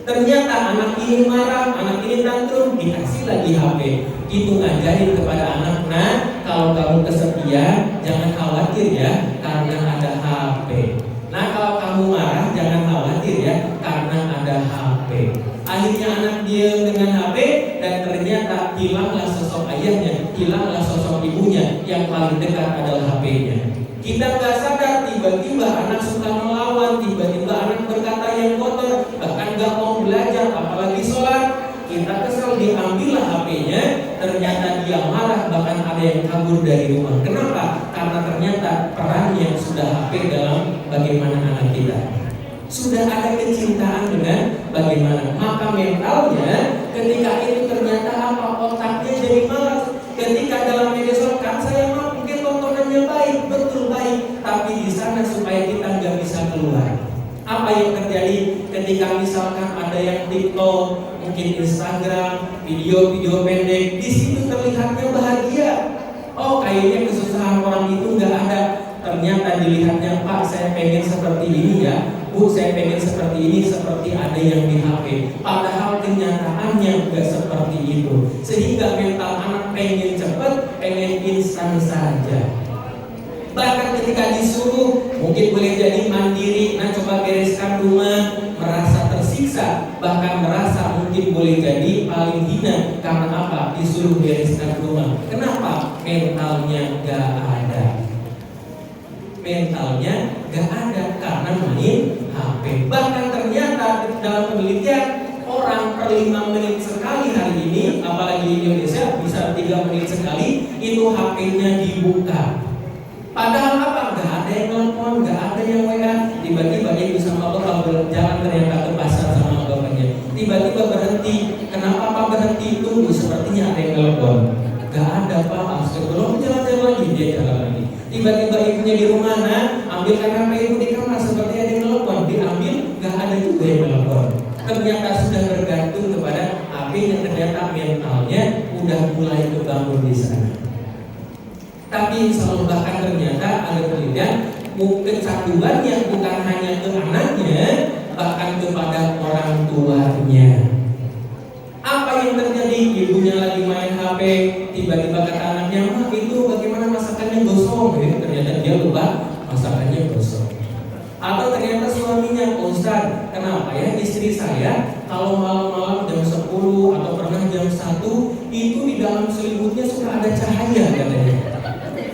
[SPEAKER 2] Ternyata anak ini marah, anak ini tantrum, dikasih lagi HP. Itu ngajarin kepada anak, nah kalau kamu kesepian, jangan khawatir ya, karena ada HP. Nah kalau kamu marah, jangan khawatir ya, karena ada HP. Akhirnya anak diam dengan HP, dan ternyata hilanglah sosok ayahnya, hilanglah sosok ibunya, yang paling dekat adalah HP-nya. Kita nggak sadar, tiba-tiba anak suka melawan, tiba-tiba anak berkata yang kotor, bahkan nggak mau belajar, apalagi sholat. Kita kesal, diambillah HP-nya, ternyata dia marah, bahkan ada yang kabur dari rumah. Kenapa? Karena ternyata perannya sudah HP dalam bagaimana anak kita. Sudah ada kecintaan dengan bagaimana. Maka mentalnya ketika itu ternyata apa? Otaknya jadi malas. Ketika dalam media sosial kan saya mah mungkin tontonannya baik, betul baik, tapi di sana supaya kita nggak bisa keluar. Apa yang terjadi ketika misalkan ada yang TikTok, mungkin Instagram, video-video pendek, di situ terlihatnya bahagia. Oh, kayaknya kesusahan orang itu nggak ada. Ternyata dilihatnya, Pak, saya pengen seperti ini ya, Bu, saya pengen seperti ini, seperti ada yang di HP. Padahal kenyataannya nggak seperti itu. Sehingga mental anak pengen cepat, pengen instan saja. Bahkan ketika disuruh, mungkin boleh jadi mandiri, nah coba bereskan rumah, merasa tersiksa, bahkan merasa mungkin boleh jadi paling hina. Karena apa? Disuruh bereskan rumah. Kenapa? Mentalnya gak ada. Mentalnya gak ada karena main HP. Bahkan ternyata dalam penelitian, orang per 5 menit sekali hari ini, apalagi di Indonesia bisa 3 menit sekali, itu HP-nya dibuka. Padahal apa? Gak ada yang telepon, gak ada yang WA. Tiba-tiba dia bisa sama bapak jalan ternyata ke pasar sama bapaknya. Tiba-tiba berhenti. Kenapa Pak berhenti? Tunggu, sepertinya ada yang telepon. Gak ada Pak, astagfirullah, jalan-jalan lagi, dia jalan lagi. Tiba-tiba ibunya di rumah, nah ambilkan HP ibu di kamar, seperti ada yang telepon. Diambil, gak ada juga yang telepon. Ternyata sudah bergantung kepada HP yang ternyata mentalnya udah mulai kebangun di sana. Tapi insya Allah bahkan ternyata ada penelitian kecanduannya bukan hanya ke anaknya, bahkan kepada orang tuanya. Apa yang terjadi? Ibunya lagi main HP, tiba-tiba kata anaknya, "Mah, itu bagaimana masakannya gosong?" Ya, ternyata dia lupa masakannya gosong. Atau ternyata suaminya, "Ustaz, kenapa ya istri saya kalau malam-malam jam 10 atau pernah jam 1 itu di dalam selimutnya suka ada cahaya," katanya.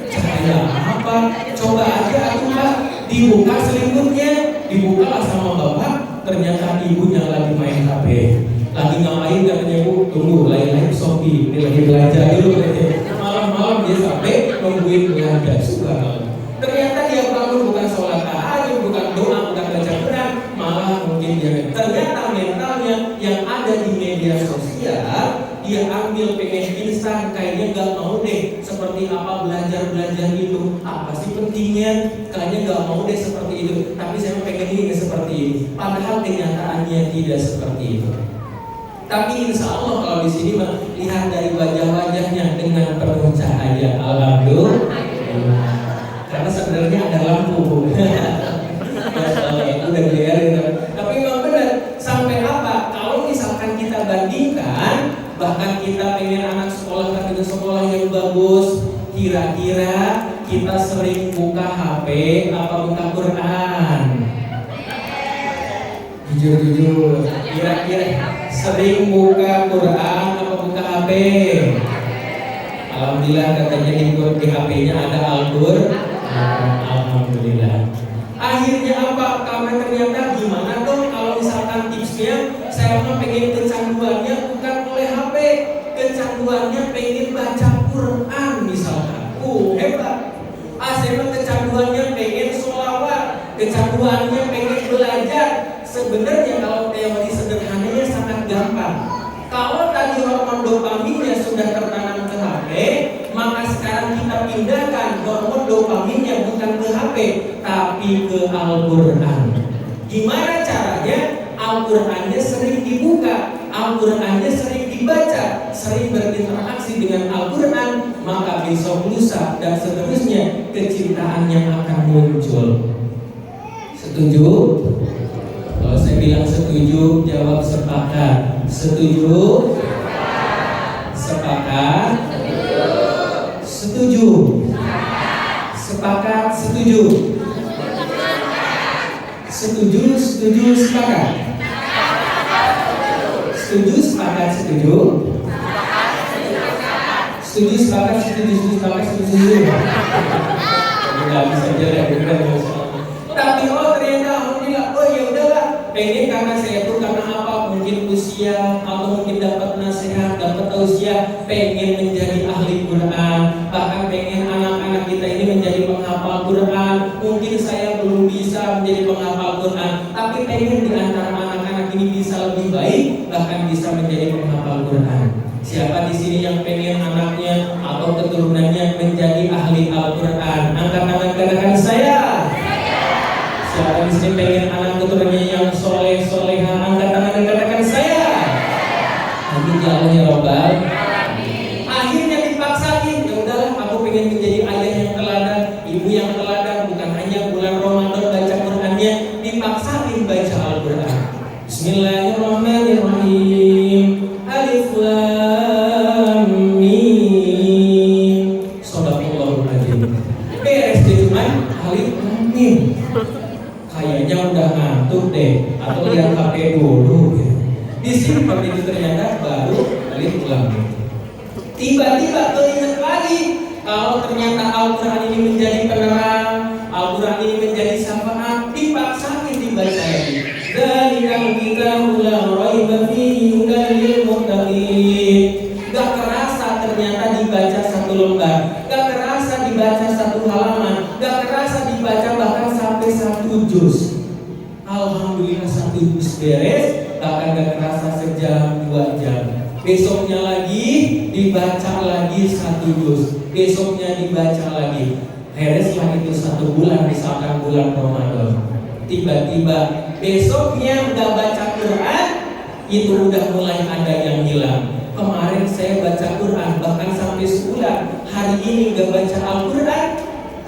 [SPEAKER 2] Cahaya apa? Coba aja aku Pak, dibuka selimutnya, dibuka sama bapak, ternyata ibunya lagi main HP. Lagi ngapain katanya, Bu? Tunggu, lain-lain Shopee, dia lagi belanja dulu katanya. Malam-malam dia sampai nungguin belanja, suka. Ternyata dia bangun bukan sholat tahajud, bukan doa, bukan baca Quran, malah mungkin dia ternyata mentalnya yang ada di media sosial, dia ambil pengen instan, kayaknya gak mau deh seperti apa belajar itu, apa sih pentingnya, kayaknya gak mau deh seperti itu, tapi saya pengen ini seperti ini. Padahal kenyataannya tidak seperti itu. Tapi insya Allah kalau di sini lihat dari wajah-wajahnya dengan penuh cahaya, alhamdulillah. Karena sebenarnya ada lampu. Udah biarin. Tapi memang benar. Sampai apa? Kalau misalkan kita bandingkan, bahkan kita pengen anak sekolah ke sekolah yang bagus, kira-kira kita sering buka HP apa buka Quran? Jujur, kira-kira sering buka Quran apa buka HP? Alhamdulillah katanya di HP-nya ada Al-Qur'an. Alhamdulillah. Akhirnya apa? Karena ternyata gimana dong kalau misalkan tipsnya saya mah pengen kecanduannya bukan oleh HP, kecanduannya pengen baca Quran misalkan. Hebat. Saya mah kecanduannya pengen sholawat, kecanduannya pengen belajar. Sebenarnya kalau teori sederhananya sangat gampang. Kalau tadi hormon dopaminnya sudah tertanam ke HP, maka sekarang kita pindahkan hormon dopaminnya bukan ke HP, tapi ke Al-Quran. Gimana caranya? Al-Qurannya sering dibuka, Al-Qurannya sering dibaca, sering berinteraksi dengan Al-Quran, maka besok lusa dan seterusnya kecintaannya akan muncul. Setuju? Kalau saya bilang setuju, jawab sepakat. Setuju? Sepakat? Setuju? Sepakat? Setuju? Setuju? Setuju? Sepakat? Setuju? Sepakat? Setuju? Setuju? Sepakat? Setuju? Sepakat? Setuju? Tidak bisa jalan. Tapi ternyata alhamdulillah, oh ya udahlah, Pengen karena saya tuh karena apa? Mungkin usia atau mungkin dapat nasihat, dapat tausiah, pengen menjadi ahli Quran, bahkan pengen anak-anak kita ini menjadi penghafal Quran. Mungkin saya belum bisa menjadi penghafal Quran, tapi pengen di antara anak-anak ini bisa lebih baik, bahkan bisa menjadi penghafal Quran. Siapa di sini yang pengen anaknya atau keturunannya menjadi ahli Al-Quran? Angkat tangan katakan saya. Siapa di sini pengen anak keturunannya yang soleh soleha? Angkat tangan dan katakan saya. Amin ya Allah ya Rabbal. Akhirnya dipaksain, ya udahlah, aku pengen menjadi ayah yang teladan, ibu yang teladan. Bukan hanya bulan Ramadan baca Qurannya, dipaksain baca Al-Quran. Bismillahirrahmanirrahim. Alif Lam Mim. Shadaqallahul Adzim. Beres deh cuman Alif Lam Mim. Kayaknya udah ngantuk deh, atau lihat HP dulu ya. Disimpan itu ternyata baru Alif Lam Mim. Tiba-tiba keinget lagi kalau ternyata Al-Quran ini menjadi penerang, Al-Quran ini menjadi syafaat, dipaksain dibaca lagi. Dzalikal kitabu la raiba fihi hudan lil muttaqin. Gak kerasa ternyata dibaca satu lembar, gak kerasa dibaca satu halaman, gak kerasa dibaca bahkan sampai satu juz. Alhamdulillah satu juz beres, bahkan gak kerasa sejam 2 jam. Besoknya lagi dibaca lagi satu juz, besoknya dibaca lagi. Bereslah itu 1 bulan, misalkan bulan Ramadan. Tiba-tiba besoknya udah baca Quran, itu udah mulai ada yang hilang. Kemarin saya baca Quran bahkan sampai sebulan, hari ini gak baca Al-Quran,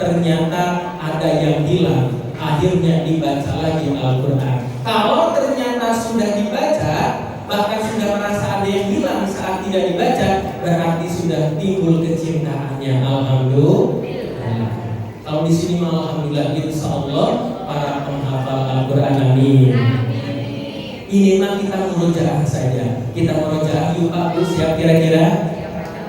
[SPEAKER 2] ternyata ada yang hilang. Akhirnya dibaca lagi Al-Quran. Kalau ternyata sudah dibaca, bahkan sudah merasa ada yang hilang saat tidak dibaca, berarti sudah timbul kecintaannya. Alhamdulillah. Kalau di sini alhamdulillah, insyaallah para penghafal Al-Quran, amin. Ini mah kita murojaah saja. Kita murojaah yuk Pak Bu, siap kira-kira?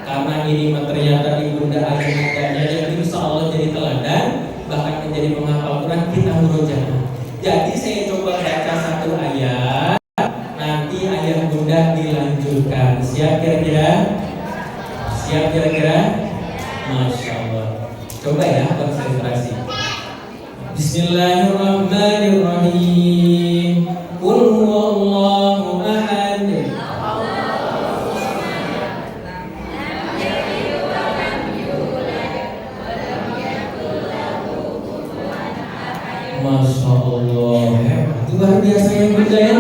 [SPEAKER 2] Karena ini mah ternyata ibunda ayah-ayahnya yang insyaallah jadi teladan, bahkan menjadi penghafal Quran, kita murojaah. Jadi saya coba baca 1 ayat, nanti ayah bunda dilanjutkan. Siap kira-kira? Siap kira-kira? Masya Allah. Coba ya konsentrasi. Bismillahirrahmanirrahim. Qul huwallahu ahad. Masya Allah, hebat, luar biasa yang bunda ya.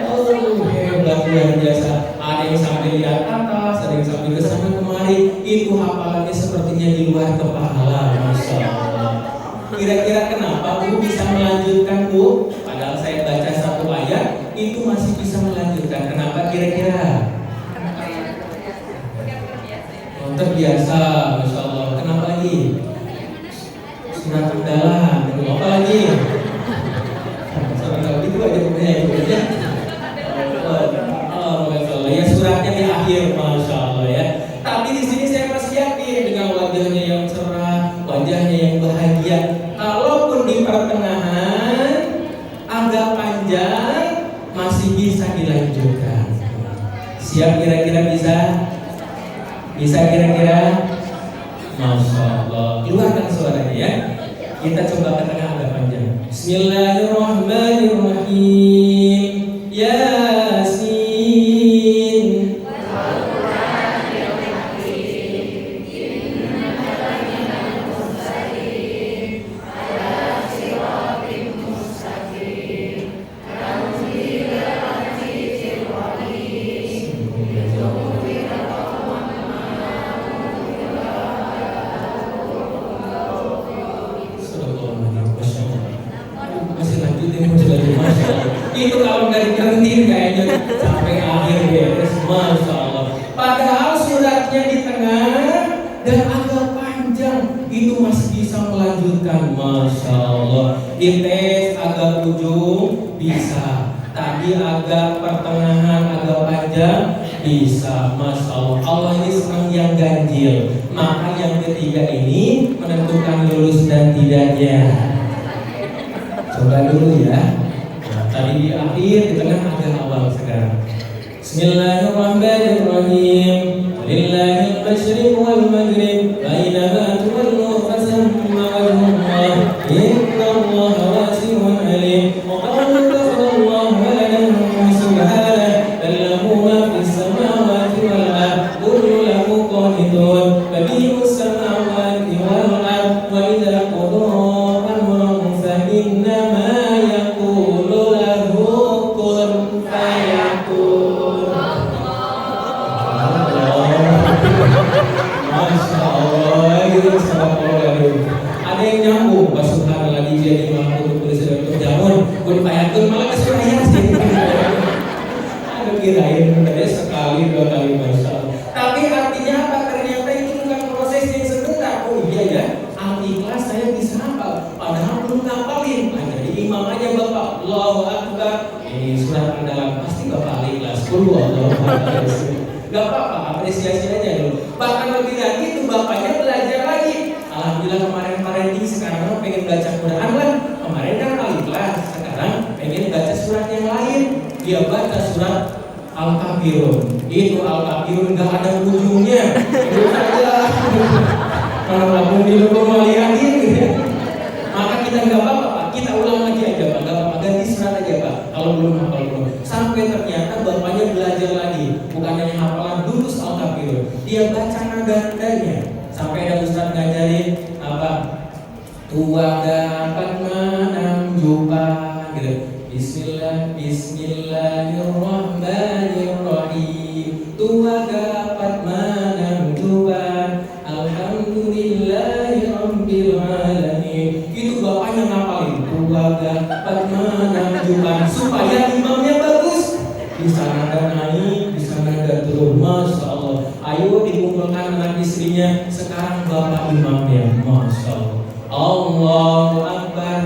[SPEAKER 2] Oh hebat, luar biasa. Ada yang sampai lihat atas, ada yang sampai ke sana kemari. Itu hafalannya sepertinya di luar kepala. Masya Allah. Kira-kira kenapa Bu bisa melanjutkan Bu? Padahal saya baca 1 ayat, itu masih bisa melanjutkan. Kenapa kira-kira? Oh, terbiasa, Masya Allah. Kenapa lagi? Surat Al-Dalam. Apa lagi? Surat itu aja punya. Ya suratnya di akhir, Masya Allah ya. Tapi di sini saya masih yakin dengan wajahnya yang cerah, wajahnya yang bahagia. Kalaupun di pertengahan agak panjang, masih bisa dilanjutkan. Siap kira-kira bisa? Bisa kira-kira? Masya Allah. Keluarkan suaranya ya. Kita coba ke tengah agak panjang. Bismillahirrahmanirrahim. Yasin. Itu kalau nggak digantiin kayaknya sampai akhir beres, Masya Allah. Padahal suratnya di tengah dan agak panjang, itu masih bisa melanjutkan, Masya Allah. Dites agak ujung bisa, tadi agak pertengahan agak panjang bisa, Masya Allah. Allah ini senang yang ganjil, maka yang ketiga ini menentukan lulus dan tidaknya. Coba dulu ya. Tadi di akhir, di tengah, agak awal sekarang. Bismillahirrahmanirrahim. Walillahil masyriq wal maghrib, bainama tuwallu fasamma wajhullah. Innallaha wasi'un alim. Wa qalu takhadallahu waladan subhanahu bal lahu ma fis samawati wal ardh kullu lahu qanitun. Badi'us samawati wal ardh wa idza qada amran fa innama yaqulu lahu kun fayakun. Masya Allah, gitu ada yang nyambung, pas subhanallah dia di malam untuk bersedia untuk jamun, gue payakun malah kesulitan sih. Aduh kirain tadi sekali dua kali Masya Allah. Tapi artinya apa? Ternyata itu bukan proses yang sebentar. Oh iya ya, Al-Ikhlas saya bisa hafal, padahal belum ngapalin. Nah, jadi imam aja bapak, Allahu Akbar. Ini surat andalan pasti bapak Al-Ikhlas. Allahu Akbar. Gak apa-apa, apresiasi aja dulu. Bahkan lebih lagi itu bapaknya belajar lagi. Alhamdulillah kemarin ini sekarang pengen baca Quran lah. Kemarin kan Al-Ikhlas, sekarang pengen baca surat yang lain. Dia baca surat Al-Kafirun. Itu Al-Kafirun gak ada ujungnya. Itu saja. Kalau kamu di luar mau lihat gitu ya. Maka kita gak apa-apa Pak, kita ulang lagi aja Pak. Gak apa-apa, ganti surat aja Pak. Kalau belum hafal belum. Sampai ternyata bapaknya belajar lagi. Bukan hanya hafalan lulus Al-Kafirun. Dia baca nada-nadanya. Sampai ada ustaz ngajarin apa? Tua dapat menang jumpa gitu. Bismillahirrahmanirrahim. Tua dapat menang jumpa. Alhamdulillahirabbil alamin. Itu bapaknya ngapalin. Tua dapat menang jumpa supaya imamnya bagus. Bisa nada naik, bisa nada turun. Masya Allah. Ayo dikumpulkan anak istrinya. Sekarang bapak imamnya. Masya Allah. Allahu Akbar.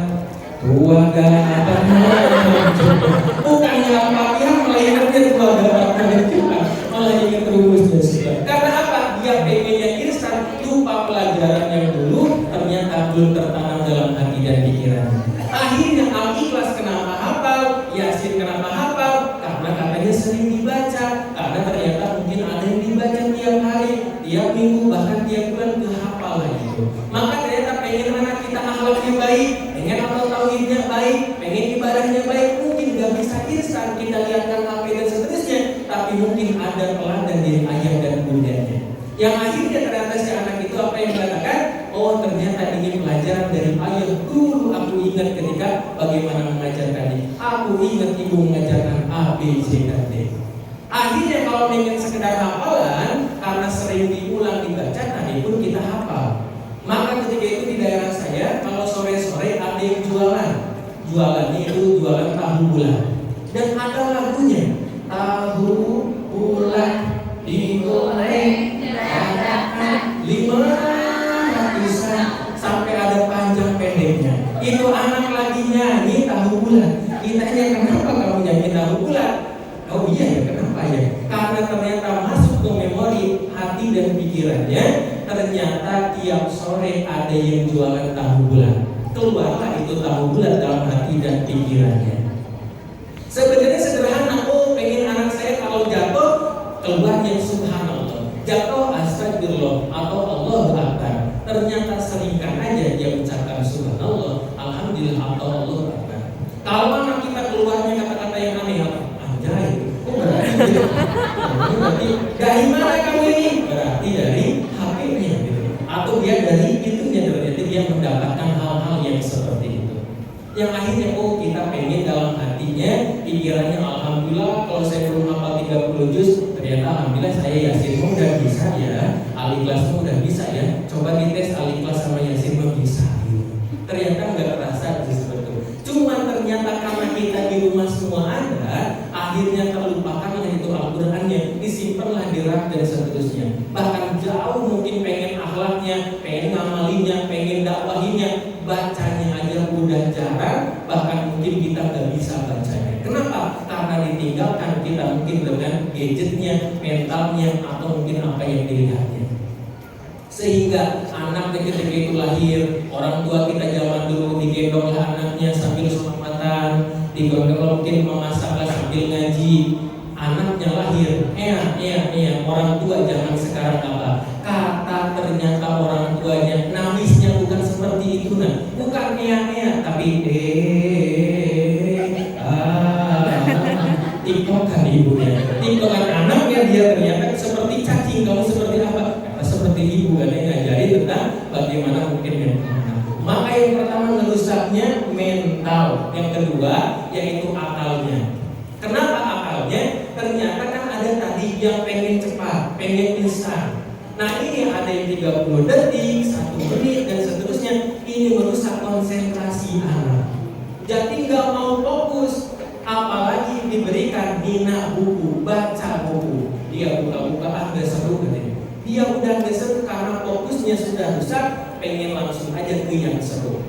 [SPEAKER 2] Tua dapat menang jumpa. Bukannya Al-Fatihah malah ingatnya tua dapat menang jumpa. Malah ingat rumusnya sudah. Karena apa? Dia pengennya instan. Lupa pelajaran yang dulu. Ternyata belum tertanam dalam hati dan pikiran. Akhirnya Al-Ikhlas kenapa hafal? Yasin kenapa hafal? Karena katanya sering dibaca. Karena ternyata mungkin ada yang dibaca tiap hari, tiap minggu, bahkan tiap bulan kehafal gitu. Maka ternyata pengen anak kita akhlaknya baik, pengen amal tauhidnya baik, pengen ibadahnya baik, mungkin gak bisa instan kita lihatkan HP dan seterusnya, tapi mungkin ada teladan dari ayah dan bundanya. Yang akhirnya ternyata si anak itu apa yang mengatakan? Oh ternyata ingin pelajaran dari ayah. Dulu aku ingat ketika bagaimana mengajarkannya. Aku ingat ibu mengajarkan A, B, C, dan D. Akhirnya kalau ingin sekedar hafalan, karena sering diulang dibaca, tadi pun kita hafal. Maka ketika itu di daerah saya, kalau sore-sore ada yang jualan. Jualannya itu jualan tahu bulat. Dan ada lagunya. Tahu bulat digoreng dadakan 500-an sampai ada panjang pendeknya. Itu anak lagi nyanyi tahu bulat. Ditanya kenapa kamu nyanyi tahu bulat? Oh iya ya, kenapa ya? Karena ternyata masuk ke memori hati dan pikirannya. Ternyata tiap sore ada yang jualan tahu bulat. Keluarlah itu tahu bulat dalam hati dan pikirannya. Sebenarnya sederhana. Oh pengen anak saya kalau jatuh keluarnya subhanallah, jatuh astagfirullah atau Allahu Akbar. Ternyata seringkan aja dia mengucapkan subhanallah, alhamdulillah atau Allahu Akbar. Kalau anak kita keluarnya kata-kata yang aneh apa? Anjay, berarti dari mana kamu ini? Berarti dari HP-nya gitu. Atau dia dari itunya, berarti dia mendapatkan hal-hal yang seperti itu. Yang akhirnya oh kita pengen dalam hatinya, pikirannya alhamdulillah kalau saya belum hafal 30 juz, ternyata alhamdulillah saya Yasin udah bisa ya, Al-Ikhlas udah bisa ya. Coba dites Al-Ikhlas sama Yasin bisa gitu. Ternyata nggak terasa seperti itu. Cuma ternyata karena kita di rumah semua ada, akhirnya terlupakan yang itu Al-Qur'annya, disimpanlah di rak dan seterusnya. Bahkan jauh mungkin pengen akhlaknya, pengen ngamalinya, pengen dakwahinya, bacanya aja udah jarang, bahkan mungkin kita nggak bisa bacanya. Kenapa? Karena ditinggalkan kita mungkin dengan gadgetnya, mentalnya, atau mungkin apa yang dilihatnya. Sehingga anak ketika itu lahir, orang tua kita zaman dulu digendonglah anaknya sambil selamatan, Kalau mungkin memasak sambil ngaji, anaknya lahir, orang tua jangan sekarang apa? Kata ternyata orang tuanya nangisnya bukan seperti itu, bukan tapi tiktokan ibunya, tiktokan anaknya, dia ternyata seperti cacing, kamu seperti apa? Seperti ibu, kan yang ngajari tentang bagaimana mungkin mental. Maka yang pertama merusaknya mental, yang kedua yaitu akalnya. Kenapa akalnya? Ternyata kan ada tadi yang pengen cepat, pengen instan. Nah ini ada yang 30 detik, 1 menit dan seterusnya. Ini merusak konsentrasi anak. Jadi nggak mau fokus, apalagi diberikan minat buku, baca buku. Dia buka-bukaan nggak seru katanya. Dia udah nggak seru karena fokusnya sudah rusak, pengen langsung aja ke yang seru.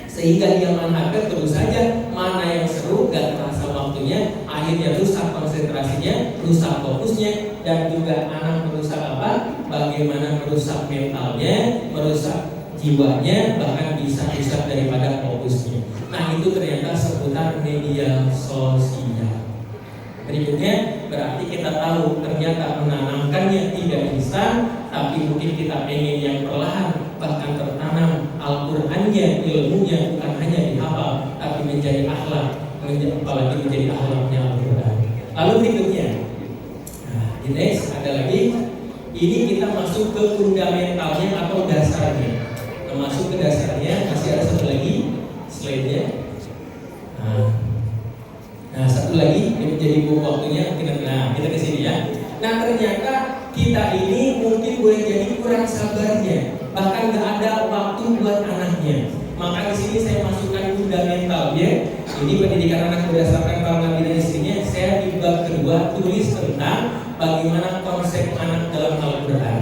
[SPEAKER 2] Sehingga dia menangkap terus saja mana yang seru, gak terasa waktunya, akhirnya rusak konsentrasinya, rusak fokusnya, dan juga anak merusak apa? Bagaimana merusak mentalnya, merusak jiwanya, bahkan bisa rusak daripada fokusnya. Nah itu ternyata seputar media sosial. Berikutnya berarti kita tahu ternyata menanamkannya tidak instan, tapi mungkin kita pengen yang perlahan, bahkan tertanam Al-Qur'annya, ilmunya bukan hanya dihafal, tapi menjadi akhlak, apalagi menjadi akhlaknya Al-Qur'an. Lalu berikutnya, nah, di next ada lagi, ini kita masuk ke fundamentalnya atau dasarnya. Masuk ke dasarnya, masih ada satu lagi slide-nya. Nah satu lagi, ini menjadi waktunya, kita ke sini ya. Nah ternyata kita ini mungkin boleh jadi kurang sabarnya, bahkan nggak ada waktu buat anaknya. Maka di sini saya masukkan fundamental ya. Ini pendidikan anak berdasarkan para nabi dan istrinya. Saya di bab kedua tulis tentang bagaimana konsep anak dalam Al-Quran.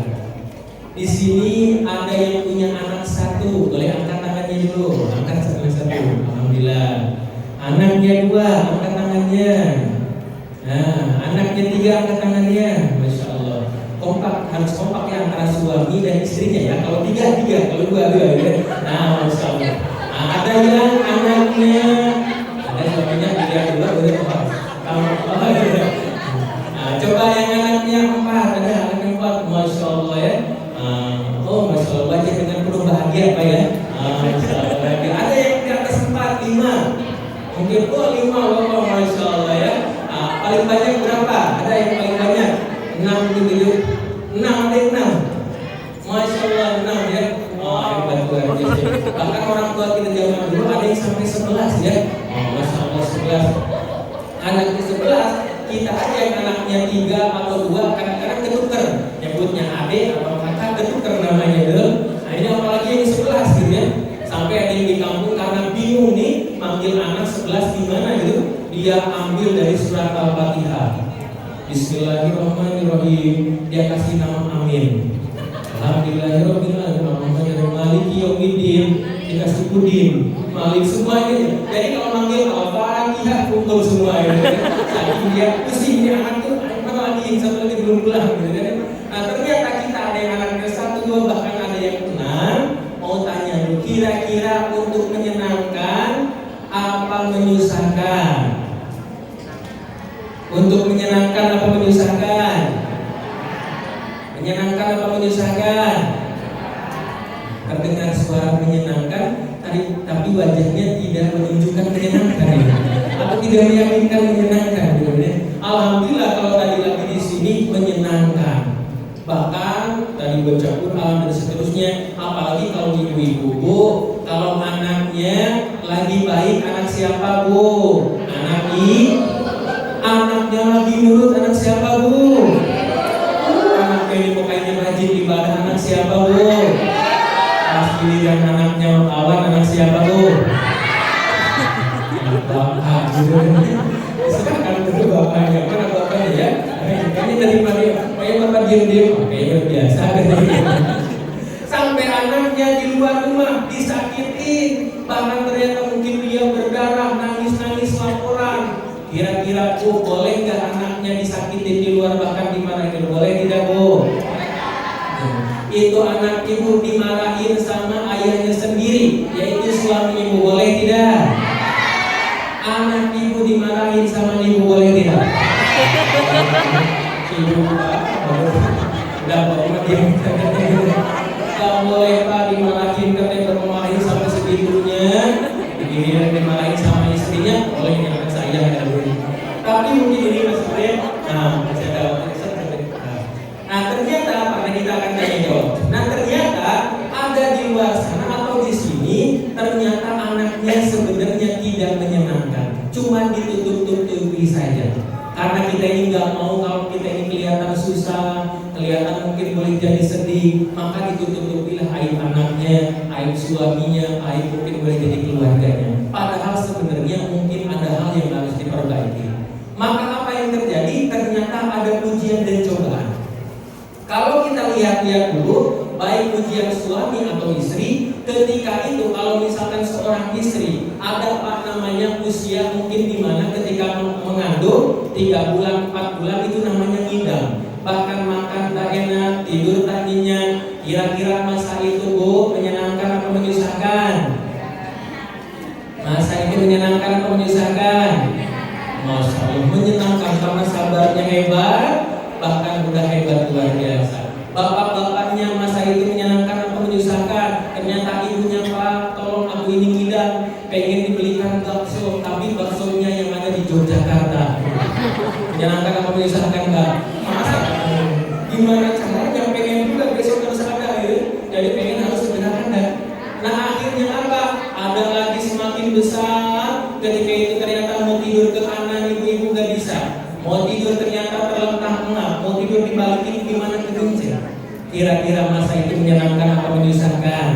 [SPEAKER 2] Di sini ada yang punya anak satu, boleh angkat tangannya dulu. Angkat satu. Alhamdulillah. Anaknya 2, angkat tangannya. Nah, anaknya 3, angkat tangannya. Masya Allah. Kompak, harus kompak ya antara suami dan istrinya ya. Kalau 3, kalau 2 ya. Nah, Masya Allah. Nah, ada yang anaknya, ada suaminya 3, 2 boleh kompak. Nah, coba yang anaknya 4, ada anaknya 4, Masya Allah ya. Oh, Masya Allah, wajah dengan penuh bahagia Pak ya. Masya Allah. Ada yang di atas 4, 5. Mungkin 5 loh, Masya Allah ya. Nah, paling banyak berapa? Ada yang paling banyak 6 gitu. 6 ada 6. Masya Allah 6 ya. Oh hebat luar biasa. Bahkan orang tua kita zaman dulu ada yang sampai 11 ya. Masya Allah 11. Anaknya 11, kita aja yang anaknya 3 atau 2 kadang-kadang ketuker. Nyebutnya adik atau kakak ketuker namanya dulu. Nah ini apalagi yang 11 gitu ya. Sampai ada yang di kampung karena bingung nih manggil anak 11 gimana gitu, dia ambil dari surat Al-Fatihah. Bismillahirrahmanirrahim. Dia kasih nama Amin. Alhamdulillahirabbil alamin. Maliki yaumiddin. Dikasih Udin. Malik semuanya. Jadi kalau manggil Al-Fatihah kumpul semua ya. Jadi dia pusing dia anak tuh mana lagi satu lagi belum pulang gitu kan. Nah ternyata kita ada yang anaknya 1, 2 bahkan ada yang 6. Mau tanya dulu, kira-kira untuk menyenangkan apa menyusahkan? Untuk menyenangkan apa menyusahkan? Menyenangkan apa menyusahkan? Terdengar suara menyenangkan, tapi wajahnya tidak menunjukkan menyenangkan ya? Atau tidak meyakinkan menyenangkan gitu ya? Alhamdulillah kalau tadi lagi di sini menyenangkan. Bahkan tadi baca Quran dan seterusnya. Apalagi kalau ibu-ibu, Bu, kalau anaknya lagi baik, anak siapa Bu? Anaknya lagi nurut, anak siapa Bu? Anaknya ini pokoknya rajin ibadah, anak siapa Bu? Pas giliran anaknya kawan, anak siapa Bu? Bapak gitu. Sekarang itu bapaknya, mana bapaknya ya? Ini dari Bapak diem-diem, kayaknya biasa sampai anaknya di luar rumah disakitin, bahkan ternyata mungkin dia berdarah, nangis-nangis laporan. Kira-kira Bu, boleh nggak anaknya disakitin di luar bahkan dimarahin? Boleh tidak Bu? Itu anak ibu dimarahin sama ayahnya sendiri, yaitu suami ibu, boleh tidak? Anak dimarahin sama ibu boleh tidak? Ibu Pak, udah pokoknya diam. Gak boleh Pak dimarahin, katanya bermarahin sampai segitunya. Begini dimarahin sama istrinya, boleh jangan saya tapi mungkin ini maksudnya, masih ada waktu. Nah ternyata karena kita akan tanya jawab. Nah ternyata ada di luar sana atau di sini ternyata anaknya sebenarnya tidak menyenangkan, cuma ditutup-tutupi saja. Karena kita ini nggak mau kalau kita ini kelihatan susah, kelihatan mungkin boleh jadi sedih, maka ditutup-tutupilah aib anaknya, aib suaminya, aib mungkin boleh jadi keluarganya. Padahal sebenarnya mungkin ada hal yang harus diperbaiki. Maka apa yang terjadi? Ternyata ada ujian dan cobaan. Kalau kita lihat-lihat dulu, baik ujian suami atau istri, ketika itu kalau misalkan seorang istri ada usia mungkin di mana ketika mengandung 3 bulan, 4 bulan itu namanya ngidam. Bahkan makan tak enak, tidur tak nyenyak. Kira-kira masa itu Bu menyenangkan atau menyusahkan? Masa itu menyenangkan atau menyusahkan? Masya Allah menyenangkan karena sabarnya hebat, bahkan udah hebat luar biasa. Bapak-bapaknya masa itu menyenangkan atau menyusahkan? Ternyata ibunya, Pak, tolong aku ini ngidam, pengen dibelikan bakso, tapi baksonya yang ada di Yogyakarta. Menyenangkan atau menyusahkan, Pak? Masa? Gimana caranya? Pengen juga besok harus ada ya? Jadi pengen harus segera ada. Nah akhirnya apa? Ada lagi semakin besar. Ketika itu ternyata mau tidur ke kanan, ibu-ibu gak bisa. Mau tidur ternyata terlentang-lentang, mau tidur dibalikin gimana kegencet. Kira-kira masa itu menyenangkan atau menyusahkan?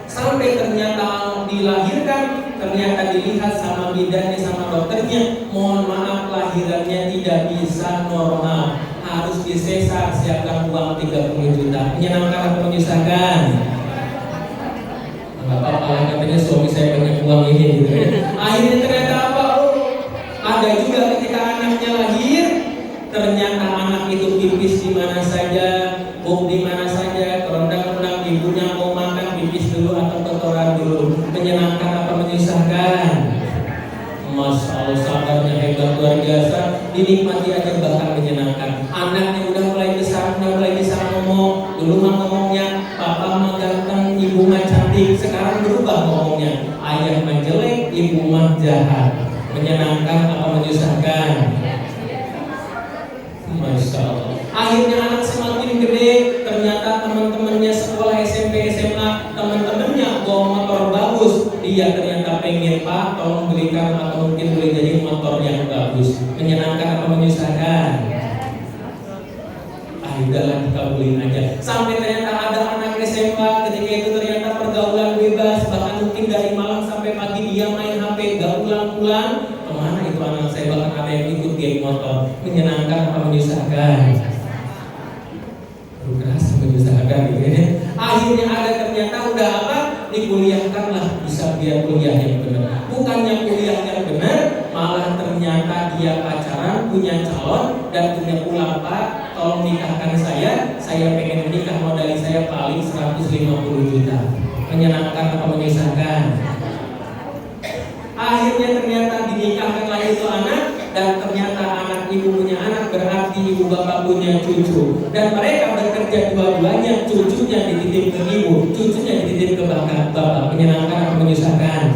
[SPEAKER 2] Sampai ternyata dilahirkan, ternyata dilihat sama bidannya sama dokternya, mohon maaf lahirannya tidak bisa normal, harus disesar, siapkan uang 30 juta. Menyenangkan atau menyusahkan? Gak apa-apa, katanya suami saya banyak uang ini gitu ya. Akhirnya ternyata apa? Ada juga ketika anaknya lahir, ternyata anak itu pipis di mana saja, buk di mana saja, kerondang-kerondang, ibunya mau makan pipis dulu atau kotoran dulu. Menyenangkan atau menyusahkan? Masya Allah sabarnya hebat luar biasa, dinikmati aja bahkan menyenangkan. Anaknya udah mulai besar, udah mulai bisa ngomong. Dulu mah ngomongnya papa mah ganteng, ibu mah cantik. Sekarang berubah ngomongnya, ayah mah jelek, ibu mah jahat. Menyenangkan atau menyusahkan? Masya Allah. Akhirnya anak semakin gede, ternyata teman-temannya sekolah SMP, SMA, teman-temannya bawa motor bagus. Dia ternyata pengen, Pak, tolong belikan atau mungkin boleh jadi motor yang bagus. Menyenangkan atau menyusahkan? Udahlah kita beliin aja. Sampai ternyata ada anak SMA, ketika itu ternyata pergaulan bebas, bahkan mungkin dari malam sampai pagi dia main HP, gak pulang-pulang. Kemana itu anak saya? Bahkan ada yang ikut geng motor. Menyenangkan atau menyusahkan? Keras menyusahkan gitu ya. Akhirnya ada ternyata udah apa? Dikuliahkan lah, bisa biar kuliah yang benar. Bukannya kuliah yang benar, malah ternyata dia pacaran, punya calon, dan punya pulang, Pak, tolong nikahkan saya pengen menikah, modal saya paling 150 juta. Menyenangkan atau menyusahkan? Akhirnya ternyata dinikahkan lagi itu anak, dan ternyata anak ibu punya anak, berarti ibu bapak punya cucu, dan mereka bekerja dua-duanya, cucunya dititip ke ibu, cucunya dititip ke bapak. Menyenangkan atau menyusahkan?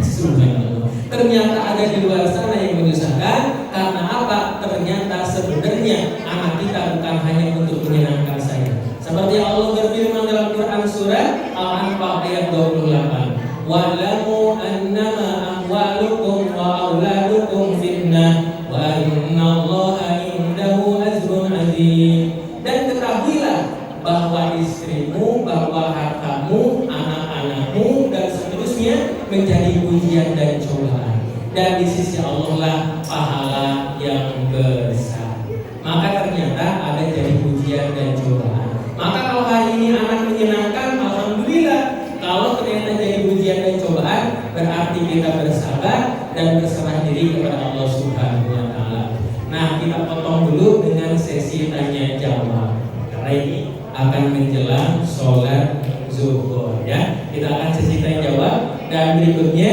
[SPEAKER 2] Subhanallah. Ternyata ada di luar sana yang menyusahkan. Karena apa? Ternyata sebenarnya anak kita bukan hanya untuk menyenangkan saja. Seperti Allah berfirman dalam Quran surah Al-Anfal ayat 28. Wa'lamu annama amwalukum wa auladukum fitnah wa innallaha indahu ajrun azim. Dan ketahuilah bahwa istrimu, bahwa hartamu, anak-anakmu dan seterusnya menjadi ujian dan cobaan. Dan di sisi Allah lah pahala yang besar. Maka ternyata ada jadi ujian dan cobaan. Maka kalau hari ini anak menyenangkan, alhamdulillah. Kalau ternyata jadi ujian dan cobaan, berarti kita bersabar dan berserah diri kepada Allah Subhanahu wa Ta'ala. Nah, kita potong dulu dengan sesi tanya jawab. Karena ini akan menjelang sholat zuhur ya. Kita akan sesi tanya jawab, dan berikutnya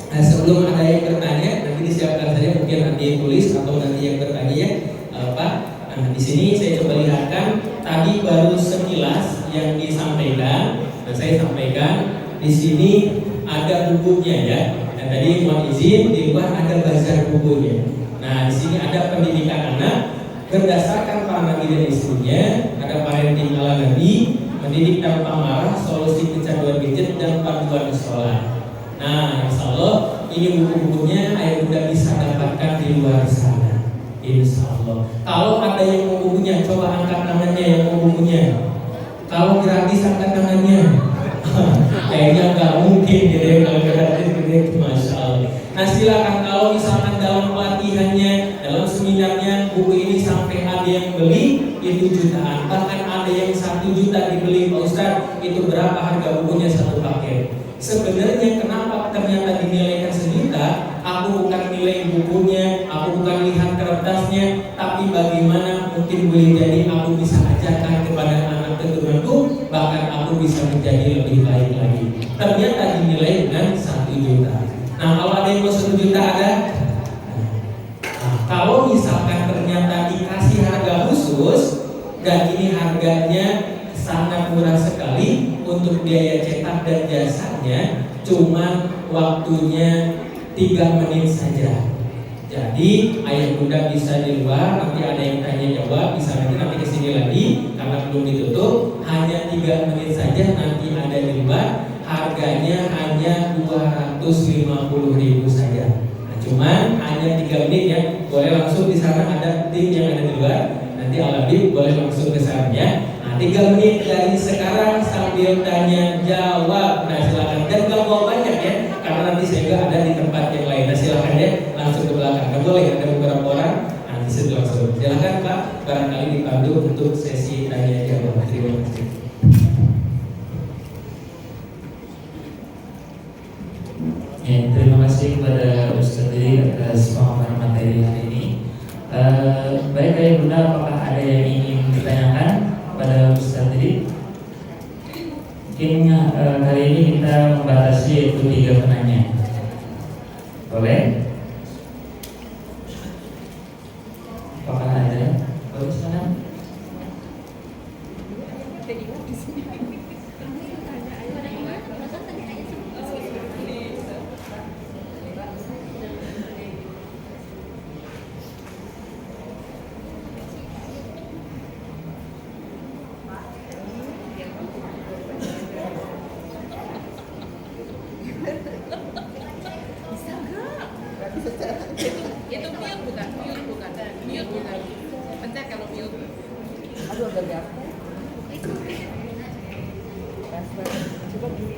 [SPEAKER 2] Nah, sebelum ada yang bertanya, nanti disiapkan saja mungkin nanti tulis atau nanti yang bertanya ya Pak. Nah, di sini saya coba lihatkan tadi baru sekilas yang disampaikan. Nah, saya sampaikan di sini ada bukunya ya. Dan tadi mohon izin di luar ada bazar bukunya. Nah, di sini ada pendidikan anak berdasarkan para nabi dan istrinya, ada parenting ala nabi, mendidik tanpa marah, solusi kecanduan gadget dan panduan sholat. Nah, insya Allah ini buku-bukunya ayah bunda bisa dapatkan di luar sana. Insya Allah. Kalau ada yang mau bukunya, coba angkat tangannya yang mau bukunya. Kalau gratis angkat tangannya. Kayaknya nggak mungkin gitu ya kalau gratis gitu. Masya Allah. Nah, silakan kalau misalkan dalam pelatihannya, dalam seminarnya buku ini sampai ada yang beli itu jutaan, bahkan ada yang 1 juta dibeli Pak Ustadz. Itu berapa harga bukunya satu paket? Sebenarnya kenapa ternyata dinilaikan sejuta? Aku bukan nilai bukunya, aku bukan lihat kertasnya, tapi bagaimana mungkin boleh jadi aku bisa ajarkan kepada anak keturunanku, bahkan aku bisa menjadi lebih baik lagi. Ternyata dinilai dengan 1 juta. Nah, kalau ada yang mau 1 juta ada? Nah, kalau misalkan ternyata dikasih harga khusus dan ini harganya sangat murah sekali untuk biaya cetak dan jasanya, cuma waktunya 3 menit saja. Jadi ayah bunda bisa di luar, nanti ada yang tanya jawab, bisa nanti kesini lagi karena belum ditutup. Hanya 3 menit saja, nanti ada di luar. Harganya hanya 250.000 saja. Nah, cuman hanya 3 menit ya. Boleh langsung di sana, ada tim yang ada di luar. Nanti Al-Habib boleh langsung ke sana ya. 3 menit dari sekarang sambil tanya jawab. Nah, silakan, dan gak mau banyak ya, karena nanti saya juga ada di tempat yang lain. Nah, silakan ya, langsung ke belakang. Gak boleh ada beberapa orang. Nanti saya langsung. Silakan Pak, barangkali dipandu untuk sesi tanya jawab. Terima kasih.
[SPEAKER 1] Ya, terima kasih kepada Ustadz Diri atas pemaparan materi hari ini. Baik ayah bunda, apakah ada yang ingin ditanyakan pada Ustadz Diri? Mungkin kali ini kita membatasi yaitu 3 penanya. Boleh? Apakah ada? Boleh silakan.
[SPEAKER 3] Itu mute bukan? Mute bukan. Pencet kalau mute.
[SPEAKER 4] Aduh agak gampang. Coba gini.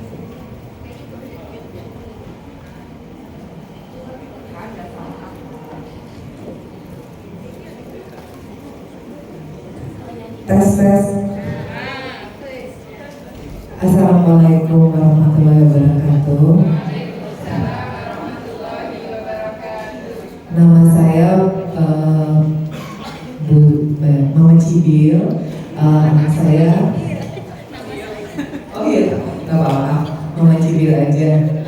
[SPEAKER 4] Tes. Assalamualaikum warahmatullahi wabarakatuh. Nama saya Mama Cibil. Anak saya, oh iya, nggak apa-apa, Mama Cibil aja.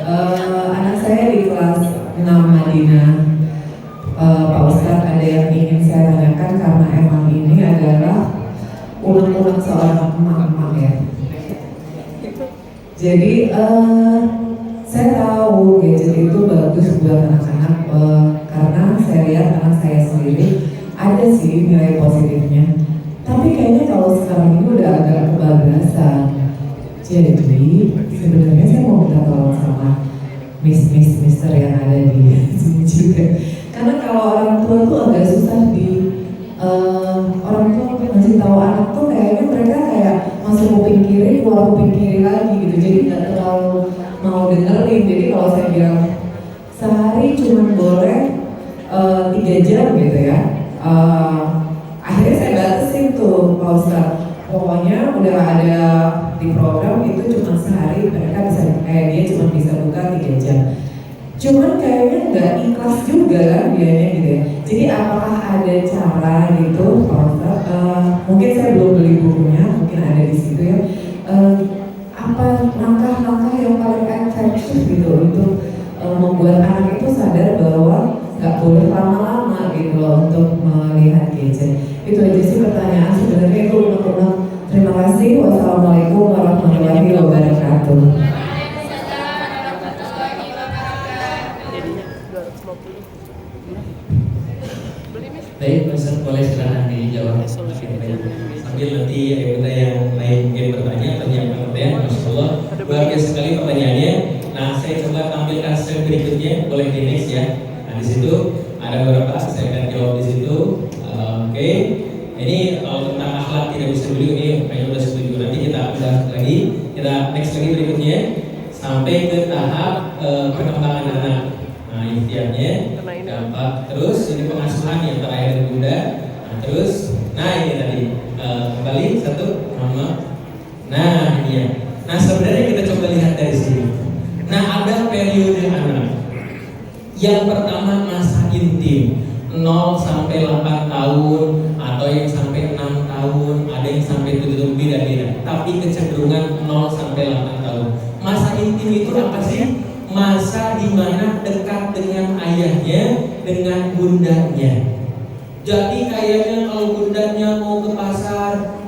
[SPEAKER 4] Anak saya di kelas 6 Madinah. Pak Ustadz, ada yang ingin saya tanyakan karena emang ini adalah unek-unek seorang emak-emak ya. Jadi saya tahu gadget itu bagus buat anak-anak karena saya lihat anak saya sendiri ada sih nilai positifnya. Tapi kayaknya kalau sekarang ini udah agak kebablasan. Jadi sebenarnya saya mau minta tolong sama mister yang ada di sini juga. Karena kalau orang tua tuh agak susah di orang tua ngasih tahu anak tuh kayaknya mereka kayak masuk kuping kiri keluar kuping kiri lagi gitu. Jadi nggak terlalu mau dengerin. Jadi kalau saya bilang sehari cuma boleh 3 jam gitu ya. Akhirnya saya batasin tuh Pak Ustadz. Pokoknya udah ada di program itu cuma sehari mereka bisa dia cuma bisa buka 3 jam. Cuman kayaknya nggak ikhlas juga kan dianya gitu ya. Jadi apakah ada cara gitu Pak Ustadz? Mungkin saya belum beli bukunya, mungkin ada di situ ya. Apa langkah-langkah yang paling efektif gitu untuk membuat anak itu sadar bahwa nggak boleh lama-lama gitu loh untuk melihat gadget. Itu aja sih pertanyaan sebenarnya itu unek-unek. Terima kasih. Wassalamualaikum warahmatullahi wabarakatuh.
[SPEAKER 1] Baik, Ustaz boleh silakan dijawab.
[SPEAKER 2] Sambil nanti ada yang lain mungkin bertanya atau yang pertanyaan, Masya Allah luar biasa sekali pertanyaannya. Nah, saya coba tampilkan slide berikutnya, boleh di next ya. Nah, di situ ada beberapa, saya akan jawab di situ. Oke. Ini kalau tentang akhlak tidak bisa dulu, ini kayaknya udah setuju. Nanti kita udah lagi, kita next lagi berikutnya sampai ke tahap perkembangan anak. Nah, intinya dampak. Terus ini pengasuhan yang terakhir Bunda. Nah, terus, nah ini tadi kembali satu nama. Nah, iya. Nah, sebenarnya kita coba lihat dari sini. Nah, ada periode anak. Yang pertama masa intim 0 sampai 8 tahun atau yang sampai 6 tahun, ada yang sampai 7 tahun, beda-beda. Tapi kecenderungan 0 sampai 8 tahun. Masa intim itu apa sih? Masa dimana dekat dengan ayahnya, dengan bundanya. Jadi kayaknya kalau bundanya mau ke pasar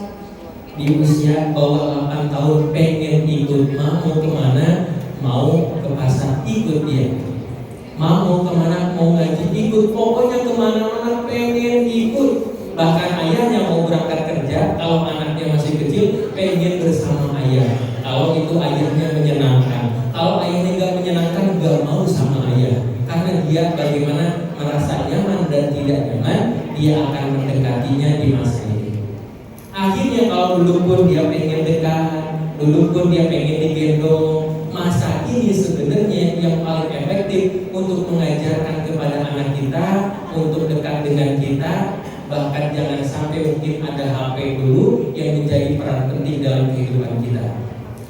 [SPEAKER 2] di usia bawah 8 tahun pengen ikut, mau kemana, mau ke pasar ikut dia. Mau kemana, mau ngaji ikut, pokoknya kemana-mana pengen ikut. Bahkan ayahnya mau berangkat kerja, kalau anaknya masih kecil pengen bersama ayah. Kalau itu ayahnya menyenangkan, kalau ayahnya nggak menyenangkan nggak mau sama ayah. Karena dia bagaimana merasa nyaman dan tidak nyaman, dia akan mendekatinya di masa ini. Akhirnya kalau dulu pun dia pengen dekat, dulu pun dia pengen digendong. Masa ini sebenarnya yang paling efektif untuk mengajarkan kepada anak kita untuk dekat dengan kita. Bahkan jangan sampai mungkin ada HP dulu yang menjadi peran penting dalam kehidupan kita.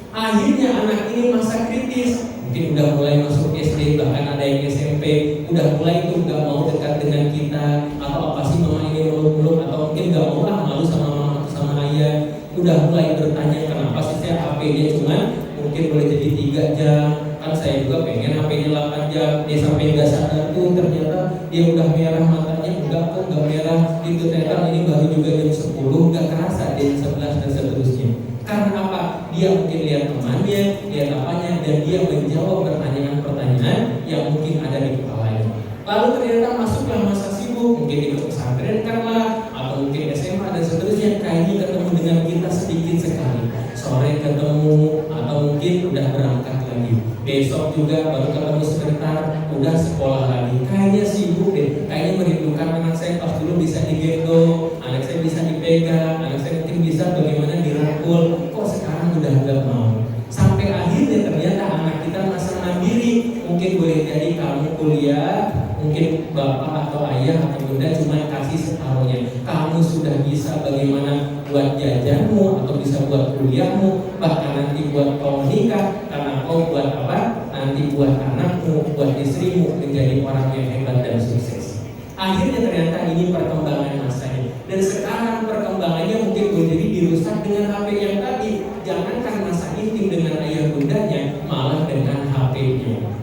[SPEAKER 2] Akhirnya anak ini masa kritis, mungkin udah mulai masuk SD, bahkan ada yang SMP, udah mulai tuh nggak mau dekat dengan kita, atau apa sih mama ini meluk-meluk, atau mungkin nggak mau lah, malu sama mama atau sama ayah. Udah mulai bertanya kenapa sih saya HP-nya cuma mungkin boleh jadi 3 jam, kan saya juga pengen HP-nya 8 jam. Dia sampai nggak sadar tuh ternyata dia udah merah matanya, enggak kok nggak merah, itu ternyata ini baru juga jam 10, nggak kerasa jam 11 dan seterusnya. Karena apa? Dia mungkin lihat temannya, lihat apanya, dan dia menjawab pertanyaan-pertanyaan yang mungkin ada di kepalanya. Lalu ternyata masuklah masa sibuk, mungkin di pesantren kan lah, atau mungkin SMA dan seterusnya. Kayaknya ketemu dengan kita sedikit sekali, sore ketemu, atau mungkin udah berangkat lagi. Besok juga baru ketemu sebentar, udah sekolah lagi. Kayaknya sibuk deh, kayaknya merindukan anak saya pas dulu bisa digendong, anak saya bisa dipegang, anak saya mungkin bisa bagaimana dirangkul. Kok sekarang udah nggak mau? Sampai akhirnya ternyata anak kita masa mandiri. Mungkin boleh jadi kamu kuliah, mungkin bapak atau ayah atau bunda cuma kasih separuhnya. Kamu sudah bisa bagaimana buat jajanmu atau bisa buat kuliahmu, bahkan nanti buat kau menikah, karena kau buat apa? Nanti buat anakmu, buat istrimu menjadi orang yang hebat dan sukses. Akhirnya ternyata ini perkembangan masanya. Dan sekarang perkembangannya mungkin menjadi dirusak dengan HP yang tadi. Jangankan masa intim dengan ayah bundanya, malah dengan HP-nya.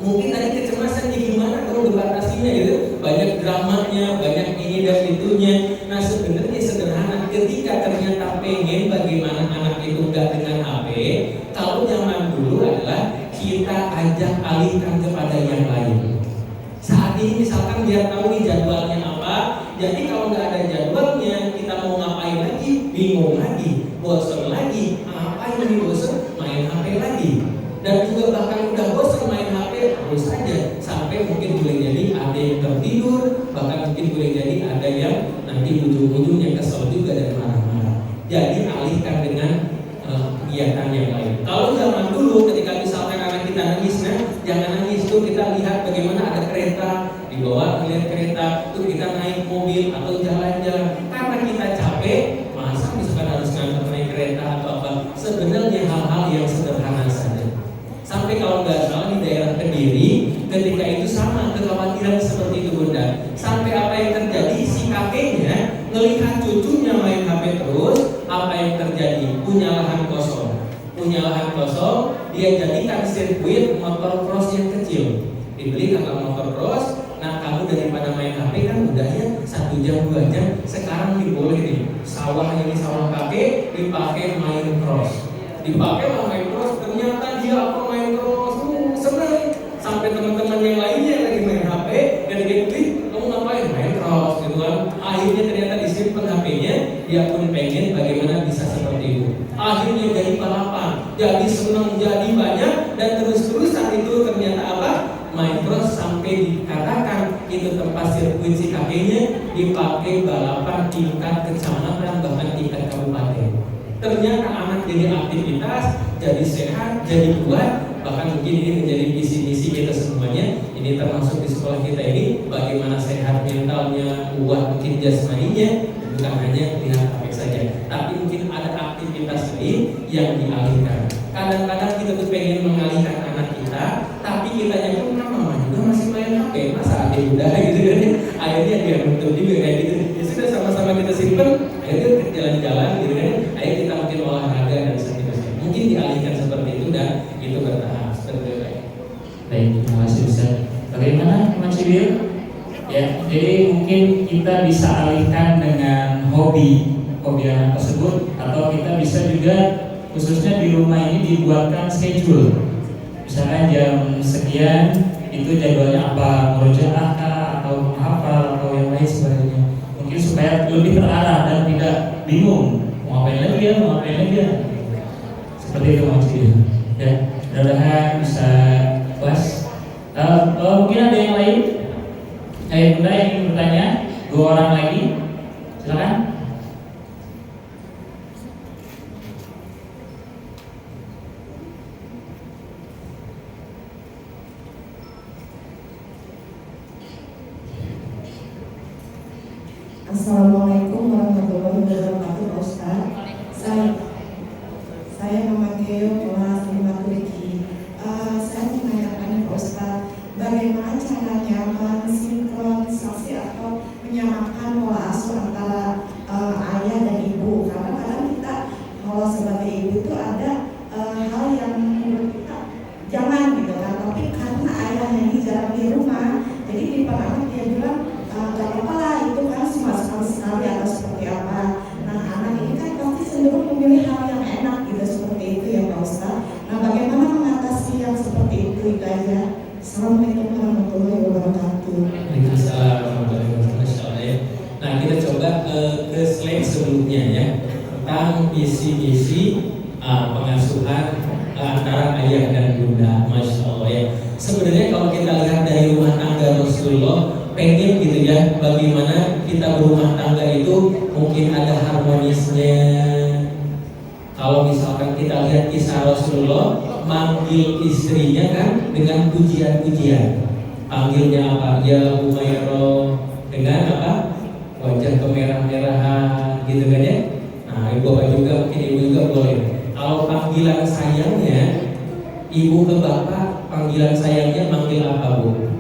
[SPEAKER 2] Mungkin tadi kecemasannya gimana kalau dibatasinya gitu, banyak dramanya, banyak ini dan itunya. Nah sebenarnya sederhana, ketika ternyata pengen bagaimana anak itu enggak dengan HP, kalau zaman dulu adalah kita ajak alihkan kepada yang lain. Saat ini misalkan dia tahu nih jadwalnya apa, jadi kalau nggak ada jadwalnya, kita mau ngapain lagi, bingung lagi, bosan lagi, apa yang bosan, main HP lagi. Dan juga bahkan udah bosan main HP, terus saja sampai mungkin boleh jadi ada yang tertidur, bahkan mungkin boleh jadi ada yang nanti ujung-ujungnya kesel juga dan marah-marah. Jadi alihkan dengan kegiatan yang lain. Kalau zaman dulu ketika misalkan anak kita nangis, nah jangan nangis tuh, kita lihat bagaimana ada kereta, dibawa melihat kereta, tuh kita naik mobil atau jalan-jalan. Karena kita capek, masa misalkan harus ngantar naik kereta atau apa? Sebenarnya hal-hal yang sederhana saja. Sampai kalau nggak salah di daerah Kediri, ketika itu sama kekhawatiran seperti itu bunda. Sampai apa yang terjadi, si kakeknya melihat cucunya main HP terus, apa yang terjadi? Punya lahan kosong, dia jadikan sirkuit motor cross yang kecil. dibeli kakak motor cross. Nah kamu daripada main HP kan udah ya 1 jam 2 jam, sekarang diboleh nih sawah ini sawah kakek dipakai main cross, dipakai main cross. Ternyata dia apa main cross, seneng sampai teman-teman yang lainnya lagi main HP dan dia beli, kamu ngapain main cross gitu kan. Akhirnya ternyata disimpan HP-nya, dia pun pengen bagaimana bisa seperti itu. Akhirnya jadi balapan, jadi senang, jadi banyak, dan terus-terusan itu ternyata apa? Main cross sampai dikatakan itu tempat sirkuit si kakeknya dipakai balapan tingkat kecamatan bahkan tingkat kabupaten. Ternyata anak jadi aktivitas, jadi sehat, jadi kuat, bahkan mungkin ini menjadi visi-misi kita semuanya. Ini termasuk di sekolah kita ini bagaimana sehat mentalnya, kuat mungkin jasmaninya, bukan hanya lihat HP saja, tapi mungkin ada aktivitas lain yang dialihkan. Kadang-kadang kita tuh pengen mengalihkan anak kita, tapi kita yang pun mama juga masih main HP, masa adik udah gitu kan. Akhirnya dia bentuk juga kayak gitu. Ya sudah sama-sama kita simpen, akhirnya jalan-jalan gitu kan. Ayo kita mungkin olahraga dan seterusnya. Mungkin dialihkan seperti itu dan itu bertahap seperti itu.
[SPEAKER 1] Baik, terima kasih Ustaz. Bagaimana Mas Cibil? Ya, jadi mungkin kita bisa alihkan dengan hobi anak tersebut, atau kita bisa juga khususnya di rumah ini dibuatkan schedule. Misalkan jam sekian itu jadwalnya apa, murojaah atau menghafal atau yang lain sebagainya. Mungkin supaya lebih terarah dan tidak bingung mau ngapain lagi ya. Seperti itu Mas Cibil. Ya, mudah-mudahan bisa puas. Mungkin ada yang lain? Bunda yang ingin bertanya, 2 orang lagi, silakan.
[SPEAKER 5] Assalamualaikum warahmatullahi wabarakatuh, Pak Ustaz. Saya Mama Geo, kelas 5 Turki. Saya menanyakan Pak Ustaz, bagaimana caranya mensinkronisasi atau menyamakan pola asuh antara ayah dan ibu? Karena kadang kita kalau sebagai ibu itu ada hal yang menurut kita jangan gitu kan, tapi karena ayahnya ini jarang di rumah, jadi di anak dia bilang gak apa-apa lah, itu kan cuma sekali-sekali atau seperti apa. Nah anak ini kan pasti cenderung memilih hal yang enak gitu, seperti itu ya Pak Ustaz. Nah bagaimana mengatasi yang seperti itu aja? Assalamualaikum warahmatullahi wabarakatuh.
[SPEAKER 2] Waalaikumsalam warahmatullahi wabarakatuh. Nah kita coba ke slide sebelumnya ya, tentang visi-misi pengasuhan antara ayah dan bunda. Masya Allah ya. Sebenarnya kalau kita lihat dari rumah tangga Rasulullah, pengen gitu ya, bagaimana kita berumah tangga itu mungkin ada harmonisnya. Kalau misalkan kita lihat kisah Rasulullah, manggil istrinya kan dengan pujian-pujian. Panggilnya apa? Ya Umairah, dengan apa? Wajah kemerah-merahan gitu kan ya. Nah ibu bapak juga, mungkin ibu juga boleh. Kalau panggilan sayangnya, ibu ke bapak, panggilan sayangnya manggil apa Bu?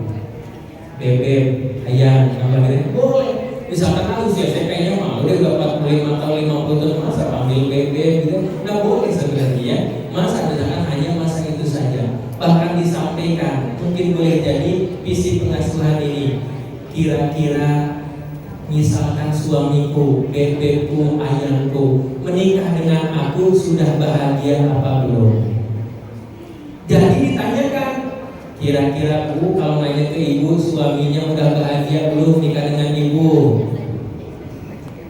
[SPEAKER 2] Bebek, ayam, apa gitu? Boleh. Misalkan aku saya kayaknya malu deh, udah 45 tahun 50 tahun masa panggil bebek gitu. Nah boleh sebenarnya, masa misalkan hanya masa itu saja. Bahkan disampaikan, mungkin boleh jadi visi pengasuhan ini. Kira-kira misalkan suamiku, bebekku, ayamku menikah dengan aku sudah bahagia apa belum? Jadi ditanyakan, kira-kira Bu kalau nanya ke ibu, suaminya udah bahagia belum nikah dengan ibu?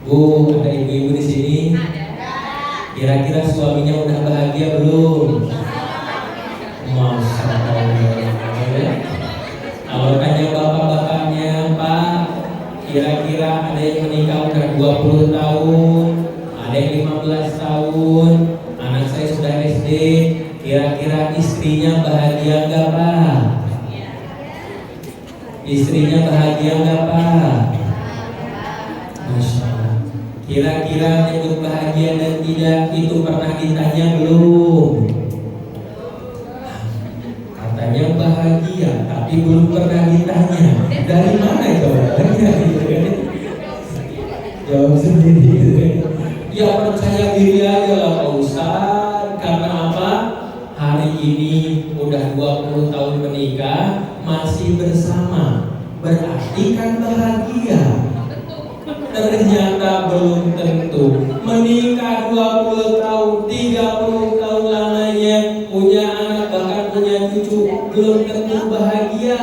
[SPEAKER 2] Bu, ada ibu-ibu di sini? Kira-kira suaminya udah bahagia belum? Masya Allah. Kalau tanya bapak-bapaknya, Pak, kira-kira ada yang menikah udah 20 tahun, ada yang 15 tahun, anak saya sudah SD, kira-kira istrinya bahagia enggak Pak? Istrinya bahagia enggak Pak? Masya Allah. Kira-kira menyebut bahagia dan tidak itu pernah ditanya belum? Katanya bahagia, tapi belum pernah ditanya. Dari mana jawabannya? Jawab sendiri. Ya percaya diri aja lah Pak Ustaz. Karena apa? Hari ini udah 20 tahun menikah, masih masih bersama, berarti kan bahagia. Ternyata belum tentu. Menikah 20 tahun, 30 tahun lamanya, punya anak bahkan punya cucu, belum tentu bahagia.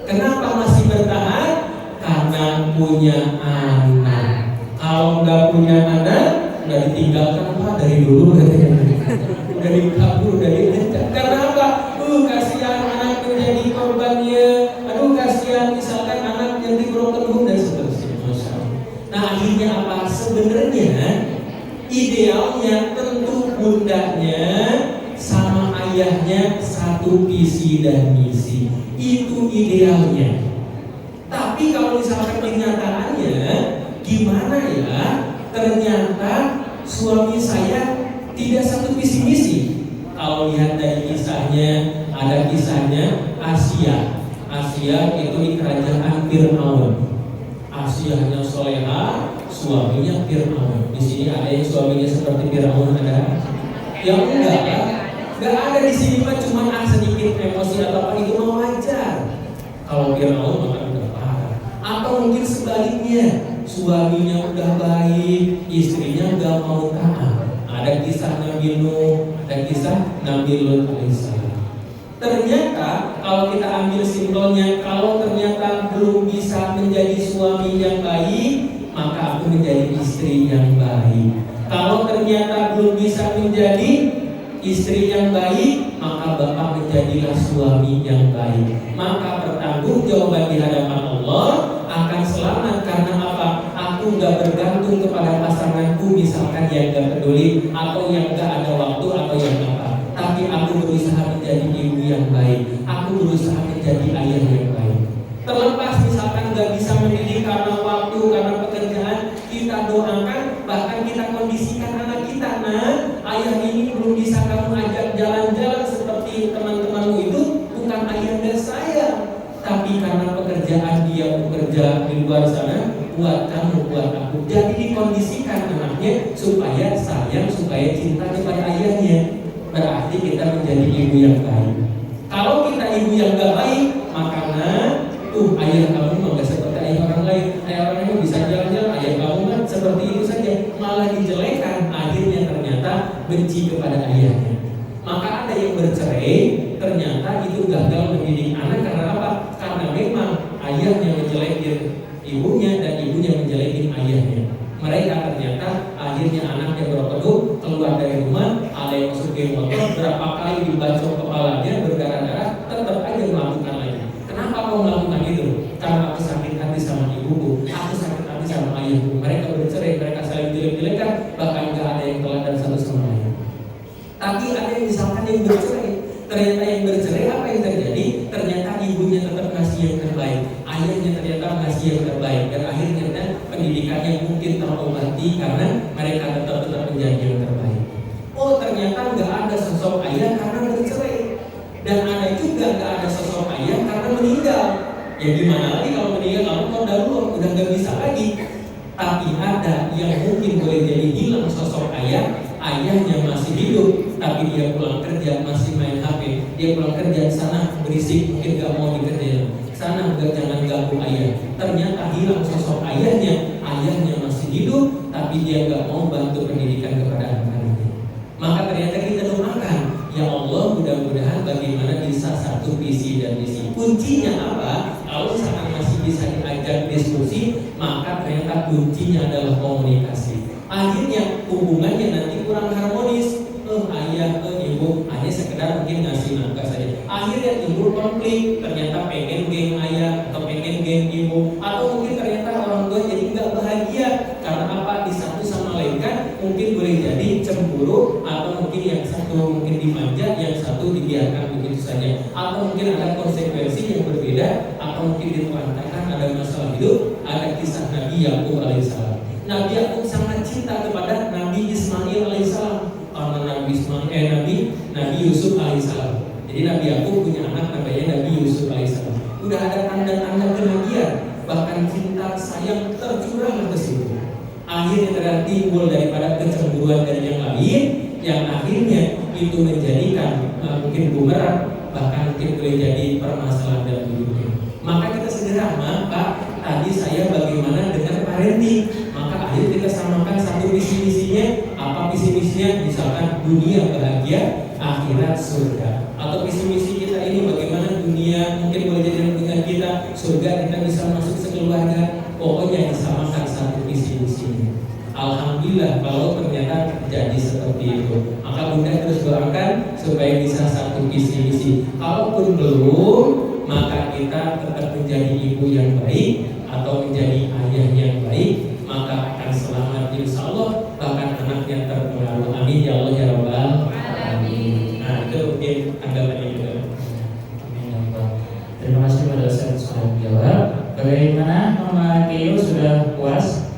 [SPEAKER 2] Kenapa masih bertahan? Karena punya anak. Kalau nggak punya anak, udah ditinggalkan Pak dari dulu, udah dikabur, udah diajak. Karena apa? Kasihan anak menjadi korbannya. Aduh kasihan misalkan anak jadi broken home dan seterusnya. Nah akhirnya apa? Sebenarnya idealnya tentu bundanya sama ayahnya satu visi dan misi. Itu idealnya. Tapi kalau misalkan kenyataannya gimana ya? Ternyata suami saya tidak satu visi misi. Kalau lihat dari kisahnya, ada kisahnya Asia itu di kerajaan Fir'aun. Asianya soleha, suaminya Fir'aun. Di sini ada yang suaminya seperti Fir'aun, ada? Yang enggak ya? Enggak ada di sini mah cuma sedikit emosi atau apa itu mah wajar. Kalau Fir'aun maka udah parah. Atau mungkin sebaliknya, suaminya udah baik, istrinya udah mau taat. Ada kisah Nabi Nuh, ada kisah Nabi Lut alaihissalam. Ternyata kalau kita ambil simpelnya, kalau ternyata belum bisa menjadi suami yang baik, maka aku menjadi istri yang baik. Kalau ternyata belum bisa menjadi istri yang baik, maka bapak menjadilah suami yang baik. Maka pertanggungjawaban di hadapan Allah akan selamat. Karena apa? Aku gak bergantung kepada pasanganku misalkan yang gak peduli, atau yang gak ada waktu, atau yang apa. Tapi aku berusaha menjadi ibu yang baik. Aku berusaha menjadi ayah yang baik. Terlepas misalkan gak bisa mendidik karena waktu, karena pekerjaan, kita doakan, bahkan kita kondisikan anak kita. Nah, ayah ini belum bisa kamu ajak jalan-jalan seperti teman-temanmu itu, bukan ayahnya saya, tapi karena pekerjaan dia bekerja di luar sana, buat kamu, buat aku. Jadi dikondisikan anaknya supaya sayang, supaya cinta kepada ayahnya. Berarti kita menjadi ibu yang baik. Kalau kita ibu yang gak baik, makanya ayah kamu mah gak seperti ayah orang lain. Ayah orang lain bisa jalan-jalan, ayah kamu kan seperti itu saja, malah dijelekan. Akhirnya ternyata benci kepada ayahnya. Maka ada yang bercerai, ternyata itu gagal mendidik anak. Karena apa? Karena memang ayahnya menjelekin ibunya dan ibunya menjelekin ayahnya. Mereka ternyata akhirnya anaknya berkedut, keluar dari rumah, ada yang masukin motor, berapa kali dibacok kepalanya, berdarah-darah, tetap aja melakukan lagi. Kenapa kau melakukan itu? Karena aku sakit hati sama ibuku, aku sakit hati sama ayahku. Mereka bercerai, mereka saling jelek-jelekan, bahkan gak ada yang teladan satu sama lain. Tapi ada yang misalkan yang bercerai, ternyata yang bercerai apa yang terjadi? Ternyata ibunya tetap ngasih yang terbaik, ayahnya ternyata ngasih yang terbaik, dan akhirnya pendidikannya mungkin terobati karena mereka tetap menjadi yang terbaik. Oh ternyata nggak ada sosok ayah karena bercerai, dan ada juga nggak ada sosok ayah karena meninggal. Ya gimana lagi kalau meninggal, kamu kau udah nggak bisa lagi. Tapi ada yang mungkin boleh jadi hilang sosok ayah, ayahnya masih hidup, tapi dia pulang kerja masih main HP. Dia pulang kerja sana berisik, mungkin nggak mau dikerjain. Sana jangan ganggu ayah. Ternyata hilang sosok ayahnya, ayahnya masih hidup, tapi dia nggak mau bantu pendidikan kepada anak-anaknya. Maka ternyata kita doakan, ya Allah mudah-mudahan bagaimana bisa satu visi dan misi. Kuncinya apa? Kalau misalkan masih bisa diajak diskusi, maka ternyata kuncinya adalah komunikasi. Akhirnya hubungannya nanti kurang harmonis. Ayah, ibu hanya sekedar mungkin ngasih nafkah saja. Akhirnya timbul konflik. Ternyata pengen geng ayah atau pengen geng ibu, atau mungkin ternyata orang tua jadi nggak bahagia. Karena apa? Di satu sama lain kan mungkin boleh jadi cemburu, atau mungkin yang satu mungkin dimanja, yang satu dibiarkan begitu saja, atau mungkin ada konsekuensi yang berbeda, atau mungkin ditelantarkan ada masalah hidup. Ada kisah Nabi Yakub alaihissalam. Nabi Yakub sangat cinta kepada Nabi Ismail alaihissalam. Nabi Yusuf alaihissalam. Jadi Nabi Yakub punya anak namanya Nabi Yusuf alaihissalam. Udah ada tanda-tanda kebahagiaan, bahkan cinta sayang tercurah ke situ. Akhirnya ternyata timbul daripada kecemburuan dari yang lain, yang akhirnya itu menjadikan mungkin bumerang bahkan mungkin boleh jadi permasalahan dalam hidupnya. Maka kita segera, Pak, tadi saya bagaimana dengan parenting? Maka ayo kita samakan satu visi misinya. Apa visi misinya? Misalkan dunia bahagia, akhirat surga. Atau visi misi kita ini bagaimana dunia mungkin boleh jadi dengan kita, surga kita bisa masuk sekeluarga. Pokoknya disamakan satu visi misinya. Alhamdulillah kalau ternyata jadi seperti itu. Maka Bunda terus doakan supaya bisa satu visi misi. Kalaupun belum, maka kita tetap menjadi ibu yang baik atau menjadi ayah yang baik, maka akan selamat insya Allah, bahkan anak yang terpengaruh. Amin ya Allah ya Rabbal alamin. Nah itu mungkin anggapannya juga.
[SPEAKER 1] Amin ya Allah. Terima kasih pada Ustaz sudah menjawab. Bagaimana Mama Keo sudah puas?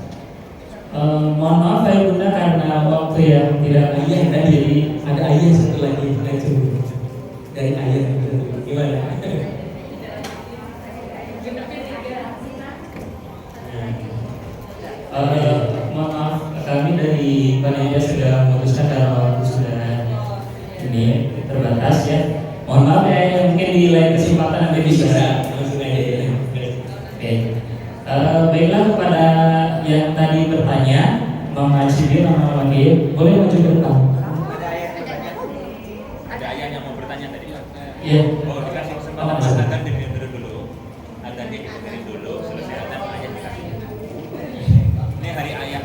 [SPEAKER 1] Mohon maaf ya Bunda karena waktu yang tidak
[SPEAKER 2] Ayah
[SPEAKER 1] banyak
[SPEAKER 2] tadi
[SPEAKER 1] jadi
[SPEAKER 2] ada ayah satu lagi dari ayah gimana?
[SPEAKER 1] mohon maaf kami dari panitia sudah memutuskan karena waktu sudah ini terbatas ya. Mohon maaf ya mungkin di lain kesempatan nanti bisa.
[SPEAKER 2] Langsung aja ya.
[SPEAKER 1] Oke. Baiklah kepada yang tadi bertanya, Mama Cibi, Mama Maki, boleh maju ke depan.
[SPEAKER 6] Ada ayah yang mau bertanya tadi.
[SPEAKER 1] Iya.
[SPEAKER 6] Oh, dikasih kesempatan akan dengerin dulu. Akan dengerin dulu, selesai akan ayah dikasih. Ini hari ayah.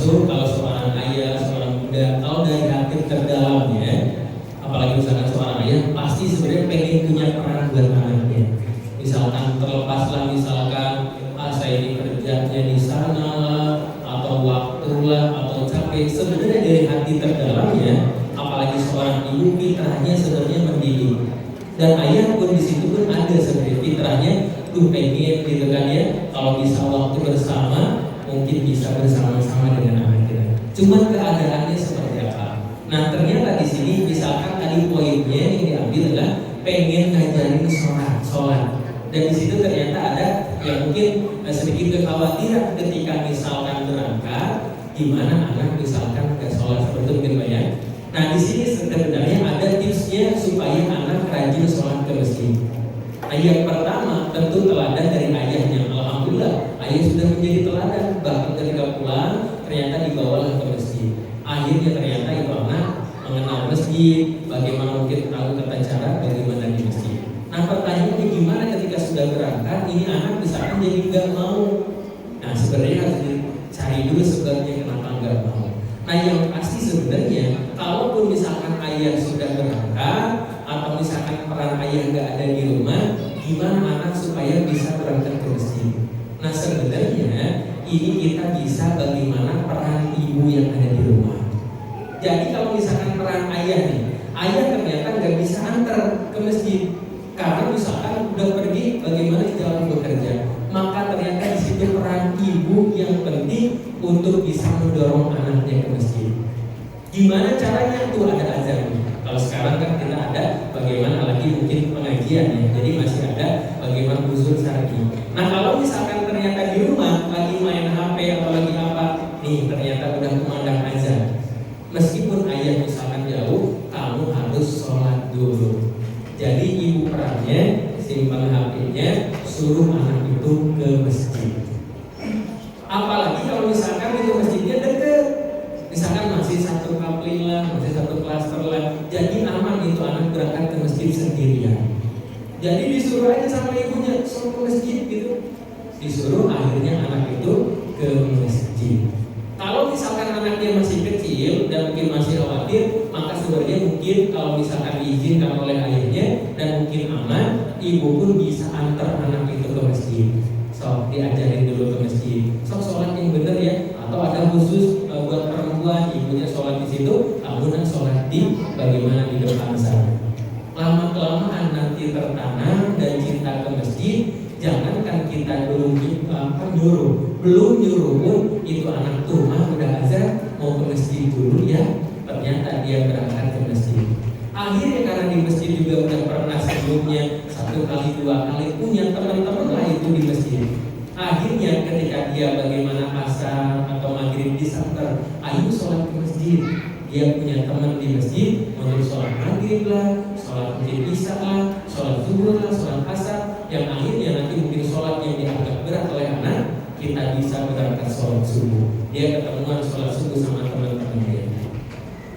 [SPEAKER 2] termasuk kalau seorang ayah, seorang bunda, kalau dari hati terdalamnya, apalagi misalkan seorang ayah, pasti sebenarnya pengen punya peran buat anaknya. Misalkan terlepaslah, misalkan saya ini kerjanya di sana lah, atau waktu lah, atau capek. Sebenarnya dari hati terdalamnya, apalagi seorang ibu, fitrahnya sebenarnya mendidik. Dan ayah pun di situ pun ada sebenarnya fitrahnya, tuh pengen gitu kan ya, kalau bisa waktu bersama, mungkin bisa bersama-sama dengan anak kita. Cuma keadaannya seperti apa? Nah ternyata di sini misalkan tadi poinnya yang diambil adalah pengen ngajarin sholat. Dan di situ ternyata ada yang mungkin sedikit kekhawatiran ketika misalkan berangkat, gimana anak misalkan ke sholat seperti mungkin Pak ya. Nah di sini sebenarnya ada tipsnya supaya anak rajin sholat ke masjid. Nah yang pertama tentu teladan dari ayahnya. Alhamdulillah ayah sudah menjadi teladan, bahkan ketika pulang ternyata dibawalah ke masjid. Akhirnya ternyata itu anak mengenal masjid, bagaimana mungkin tahu tata cara bagaimana di masjid. Nah pertanyaannya gimana ketika sudah berangkat, ini anak misalkan jadi nggak mau. Nah sebenarnya harus dicari dulu sebabnya kenapa nggak mau. Nah yang pasti sebenarnya kalaupun misalkan ayah sudah berangkat atau misalkan peran ayah nggak ada di rumah, gimana anak supaya bisa berangkat ke masjid? Nah sebenarnya ini kita bisa bagaimana peran ibu yang ada di rumah. Jadi kalau misalkan peran ayah nih, ayah ternyata nggak bisa antar ke masjid karena misalkan udah pergi bagaimana jauh bekerja, maka ternyata di situ peran ibu yang penting untuk bisa mendorong anaknya ke masjid. Gimana caranya? Tuh ada azan. Kalau sekarang kan kita ada bagaimana lagi mungkin pengajian ya, jadi masih ada bagaimana usul syar'i. Nah kalau misalkan ternyata di rumah lagi main HP atau lagi apa, nih ternyata udah kumandang azan. Meskipun ayah misalkan jauh, kamu harus sholat dulu. Jadi ibu perannya simpan HP-nya, suruh anak itu ke masjid. Apalagi kalau misalkan itu masjidnya dekat, misalkan masih satu kapling lah, masih satu klaster lah, jadi aman itu anak berangkat ke masjid sendirian. Jadi disuruh aja sama ibunya, suruh ke masjid gitu. Disuruh akhirnya anak itu ke masjid. Kalau misalkan anaknya masih kecil dan mungkin masih khawatir, maka sebenarnya mungkin kalau misalkan diizinkan oleh ayahnya dan mungkin aman, ibu pun bisa antar anak itu ke masjid. So, diajarin dulu ke masjid. So, sholat yang benar ya. Atau ada khusus buat perempuan, ibunya sholat di situ, kamu sholat di bagaimana di depan sana. Lama-kelamaan nanti tertanam dan cinta ke masjid. Jangankan kita belum nyuruh pun itu anak tuh udah azan mau ke masjid dulu ya, ternyata dia berangkat ke masjid. Akhirnya karena di masjid juga udah pernah sebelumnya 1 kali 2 kali punya teman-teman lah itu di masjid. Akhirnya ketika dia bagaimana asar atau maghrib disantar, ayo sholat ke masjid. Dia punya teman di masjid, mau sholat maghrib lah, sholat isya lah, sholat zuhur lah, sholat asar. Yang akhirnya nanti mungkin sholat yang dianggap berat oleh anak, kita bisa berangkat sholat subuh. Dia ketemuan sholat subuh sama teman-temannya.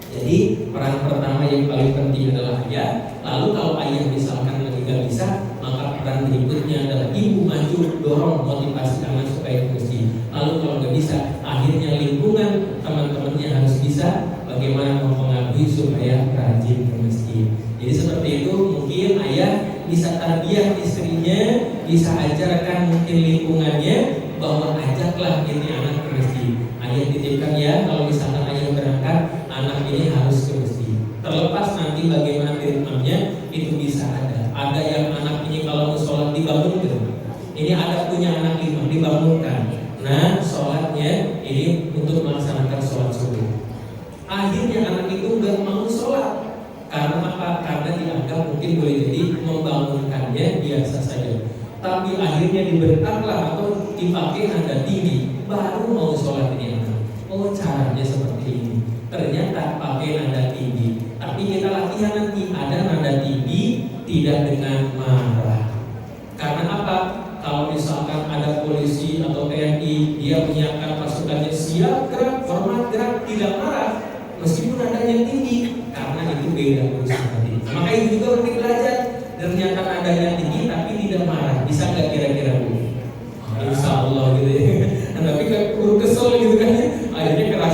[SPEAKER 2] Jadi peran pertama yang paling penting adalah ayah. Lalu kalau ayah misalkan lagi gak bisa, maka peran berikutnya adalah ibu maju dorong motivasi anak supaya ke masjid. Lalu kalau gak bisa, akhirnya lingkungan teman-temannya harus bisa bagaimana mempengaruhi supaya rajin ke masjid. Jadi seperti itu mungkin ayah bisa tarbiyah istrinya, bisa ajarkan mungkin lingkungannya bahwa ajaklah ini anak ke masjid. Ayah titipkan ya, kalau misalkan ayah berangkat, anak ini harus ke masjid. Terlepas nanti bagaimana ritmenya, itu bisa ada. Ada yang anak ini kalau mau sholat dibangunkan. Ini ada punya anak 5 dibangunkan. Nah, sholatnya ini untuk melaksanakan sholat subuh. Akhirnya anak itu nggak mau sholat. Karena apa? Karena dianggap mungkin boleh jadi membangunkannya biasa saja. Tapi akhirnya dibentaklah atau dipakai nada tinggi, baru mau sholat ini anak. Oh caranya seperti ini. Ternyata pakai nada tinggi. Tapi kita latihan nanti ada nada tinggi tidak dengan marah. Karena apa? Kalau misalkan ada polisi atau TNI, dia menyiapkan pasukannya siap gerak, hormat gerak, tidak marah. Meskipun nadanya tinggi, karena itu beda urusan tadi. Maka itu juga penting belajar. Ternyata nadanya tinggi tapi tidak marah. Bisa nggak kira-kira Bu? Insya Allah gitu ya. Nah, tapi kalau kesel gitu kan ya, akhirnya keras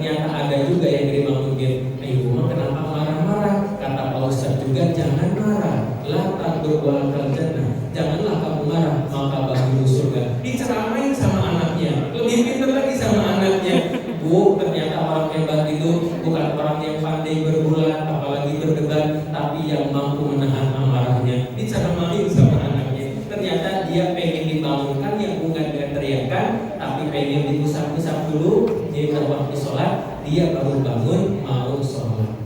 [SPEAKER 2] ternyata ada juga yang terima mungkin, ibu mah kenapa marah-marah? Kata Pak Ustadz juga, jangan marah, la takdur wal jannah, janganlah kamu marah maka bagimu surga. Diceramain sama anaknya, lebih pintar lagi sama anaknya. Bu, ternyata orang hebat itu bukan orang yang pandai berbulat apalagi berdebat, tapi yang mampu menahan amarahnya. Diceramain sama anaknya, ternyata dia pengen dibangunkan yang bukan dengan teriakan, tapi pengen diusap-usap dulu. Jadi waktu sholat dia baru bangun mau sholat.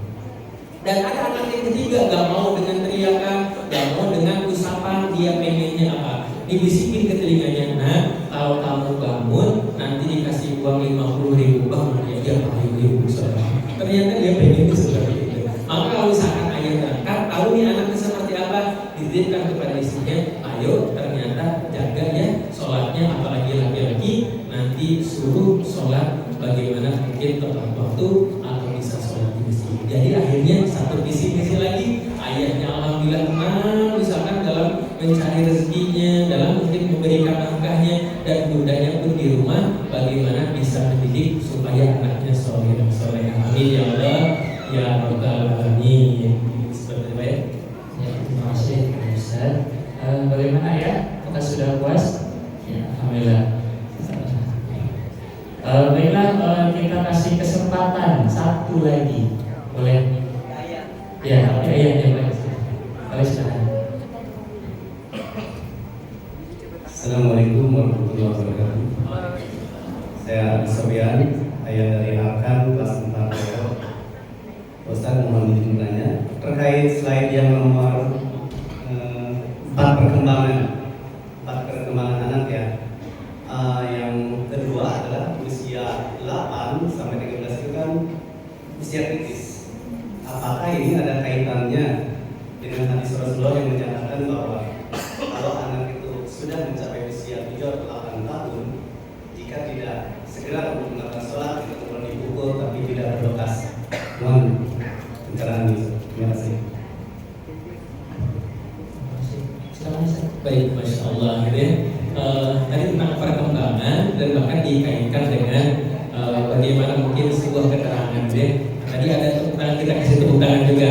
[SPEAKER 2] Dan ada anak yang ketiga gak mau dengan teriakan, gak mau dengan usapan, dia pengennya apa? Dibisikin ke telinganya, nah kalau kamu bangun nanti dikasih uang 50.000 bang, dia pakai ribu sholat. Ternyata dia pengen seperti itu. Maka kalau misalkan ayah berangkat, tahu nih anaknya seperti apa, dititipkan kepada istrinya, ayo ternyata jaga ya sholatnya, apalagi laki-laki nanti suruh sholat bagaimana mungkin tepat waktu atau bisa sholat di masjid. Jadi akhirnya satu visi-misi lagi, ayahnya alhamdulillah tenang misalkan dalam mencari rezekinya, dalam mungkin memberikan nafkahnya, dan bundanya pun di rumah bagaimana bisa mendidik supaya anaknya soleh dan soleh. Amin ya Allah ya rabbal alamin. Seperti itu ya.
[SPEAKER 1] Ya, terima kasih Ustaz. Bagaimana ya? Kita sudah puas? Ya, alhamdulillah. Baiklah, kita kasih kesempatan satu lagi. Boleh? Ya, ayahnya boleh. Boleh silakan.
[SPEAKER 7] Assalamualaikum warahmatullahi wabarakatuh. Saya Sofian, ayah dari Arkan kelas 4 PO. Ustaz mohon izin bertanya terkait slide yang nomor 4 perkembangan anak ya. Yang kedua adalah usia 8 sampai 13 itu kan usia kritis. Apakah ini ada kaitannya dengan hadis Rasulullah yang menyatakan bahwa kalau anak itu sudah mencapai usia 7 atau 8 tahun, jika tidak segera untuk melakukan sholat, tidak perlu dipukul tapi tidak berbekas. Mohon pencerahan ini. Terima kasih.
[SPEAKER 2] Baik, masya Allah gitu ya. Tadi tentang perkembangan dan bahkan dikaitkan dengan bagaimana mungkin sebuah keterangan ya. Tadi ada tepuk tangan, kita kasih tepuk tangan juga.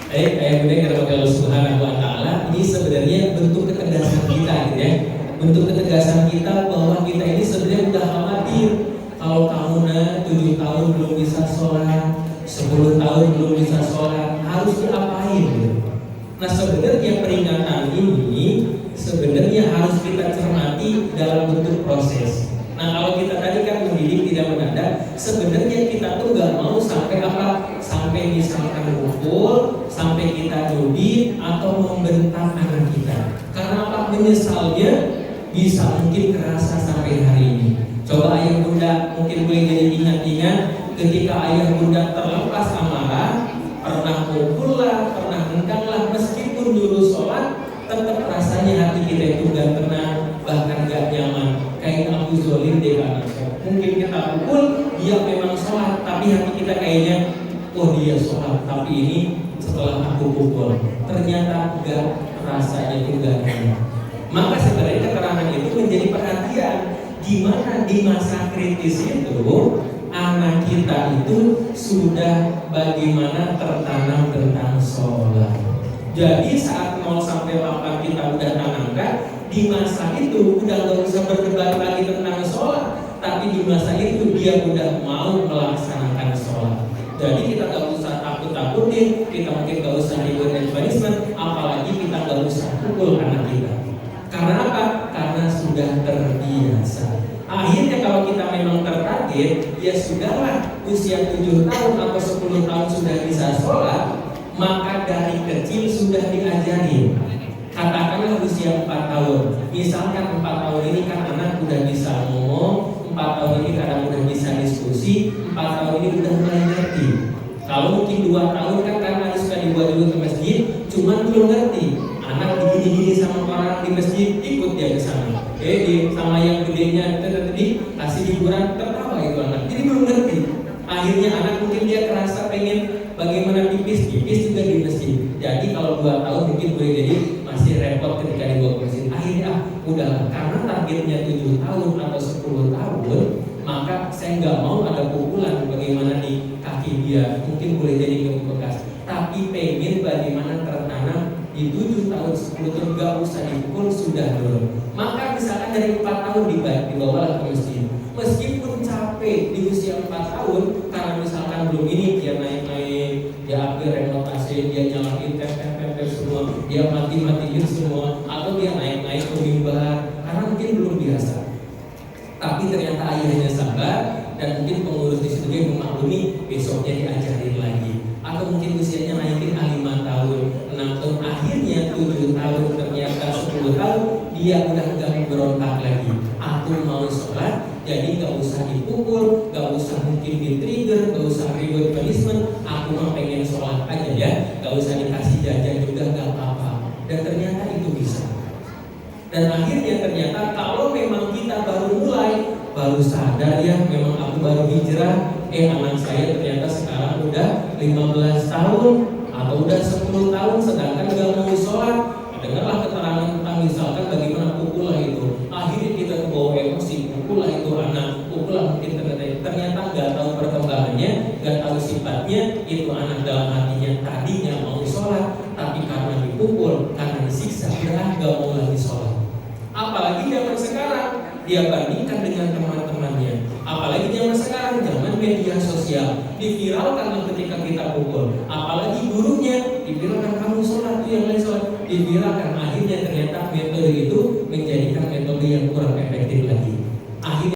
[SPEAKER 2] Baik, ayah bunda yang dirahmati Allah Subhanahu wa Ta'ala, ini sebenarnya bentuk ketegasan kita gitu ya. Bentuk ketegasan kita bahwa kita ini sebenarnya udah khawatir kalau kamu 7 tahun belum bisa sholat, 10 tahun belum bisa sholat, harus diapain gitu. Nah sebenarnya peringatan ini sebenarnya harus kita cermati dalam bentuk proses. Nah kalau kita tadi kan mendidik tidak mendadak, sebenarnya kita tuh nggak mau sampai apa, sampai misalkan pukul, sampai kita nyubit atau membentak anak kita. Karena apa? Menyesalnya bisa mungkin kerasa sampai hari ini. Coba ayah bunda mungkin boleh jadi ingat-ingat ketika ayah bunda terlepas amarah, pernah pukul lah, pernah endang lah, meskipun dulu sholat, tetap rasanya hati kita itu gak tenang, bahkan gak nyaman. Kayak Abu Zolim deh kan. Mungkin kita pukul, dia memang sholat, tapi hati kita kayaknya, oh dia sholat, tapi ini setelah aku pukul, ternyata gak, rasanya itu gak nyaman. Maka sebenarnya keterangan itu menjadi perhatian, gimana di masa kritis itu anak kita itu sudah bagaimana tertanam tentang sholat. Jadi saat 0 sampai 8 kita udah tanamkan, di masa itu udah gak usah berdebat lagi tentang sholat, tapi di masa itu dia udah mau melaksanakan sholat. Jadi kita gak usah takut-takutin, kita mungkin gak usah reward and punishment, apalagi kita gak usah pukul anak kita. Karena apa? Karena sudah terbiasa. Akhirnya kalau kita memang terkaget, ya sudahlah, usia 7 tahun atau 10 tahun sudah bisa sholat, maka dari kecil sudah diajari. Katakanlah usia 4 tahun, misalkan 4 tahun ini kan anak udah bisa ngomong, 4 tahun ini kadang udah bisa diskusi, 4 tahun ini udah mulai ngerti. Kalau mungkin 2 tahun kan karena suka dibawa dulu ke masjid, cuman belum ngerti. Anak digini-gini sama orang di masjid, ikut dia ke sana. Sama yang gedenya tadi kasih hiburan, tertawa itu anak. Jadi belum ngerti. Akhirnya anak mungkin dia kerasa pengen bagaimana pipis juga di masjid. Jadi kalau 2 tahun mungkin boleh jadi masih repot ketika dibawa ke masjid. Akhirnya udah karena targetnya 7 tahun atau 10 tahun, Pak, saya nggak mau ada pukulan bagaimana di kaki dia, mungkin boleh jadi bekas, tapi pengen bagaimana tertanam di 7 tahun 10 tahun nggak usah dipukul, sudah dulu. Maka misalkan dari 4 tahun dibawalah ke masjid, meskipun capek di usia 4 tahun karena misalkan belum ini dia naik-naik, dia upgrade remote AC, dia nyalain tes semua, dia mati-matiin semua, atau dia naik-naik ke mimbar karena mungkin belum biasa. Tapi ternyata ayahnya sabar dan mungkin pengurus di situ dia memaklumi, besoknya diajarin lagi. Atau mungkin usianya naikin 5 tahun, 6 tahun, akhirnya 7 tahun, ternyata 10 tahun dia udah enggak berontak lagi. Aku mau sholat, jadi gak usah dipukul, gak usah mungkin di-trigger, gak usah reward punishment. Aku mau pengen sholat aja ya, gak usah dikasih jajan juga gak apa-apa. Dan ternyata itu bisa. Dan akhirnya ternyata kalau memang kita baru mulai, baru sadar ya, memang aku baru hijrah, anak saya ternyata sekarang udah 15 tahun atau udah 10 tahun sedangkan gak mau sholat. Dengarlah keterangan tentang misalkan bagaimana pukulah itu. Akhirnya kita kebawa emosi, pukulah itu anak, pukulah mungkin ternyata gak tahu perkembangannya, gak tahu sifatnya. Itu anak dalam hatinya tadinya mau sholat, tapi karena dipukul, karena disiksa, udah gak mau lagi sholat. Apalagi zaman sekarang, dia bandingkan dengan teman-temannya. Apalagi zaman sekarang, zaman media sosial, diviralkan ketika kita pukul. Apalagi gurunya, diviralkan kamu sholat, tuh yang lain sholat, diviralkan. Akhirnya ternyata metode itu menjadikan metode yang kurang efektif lagi. Akhirnya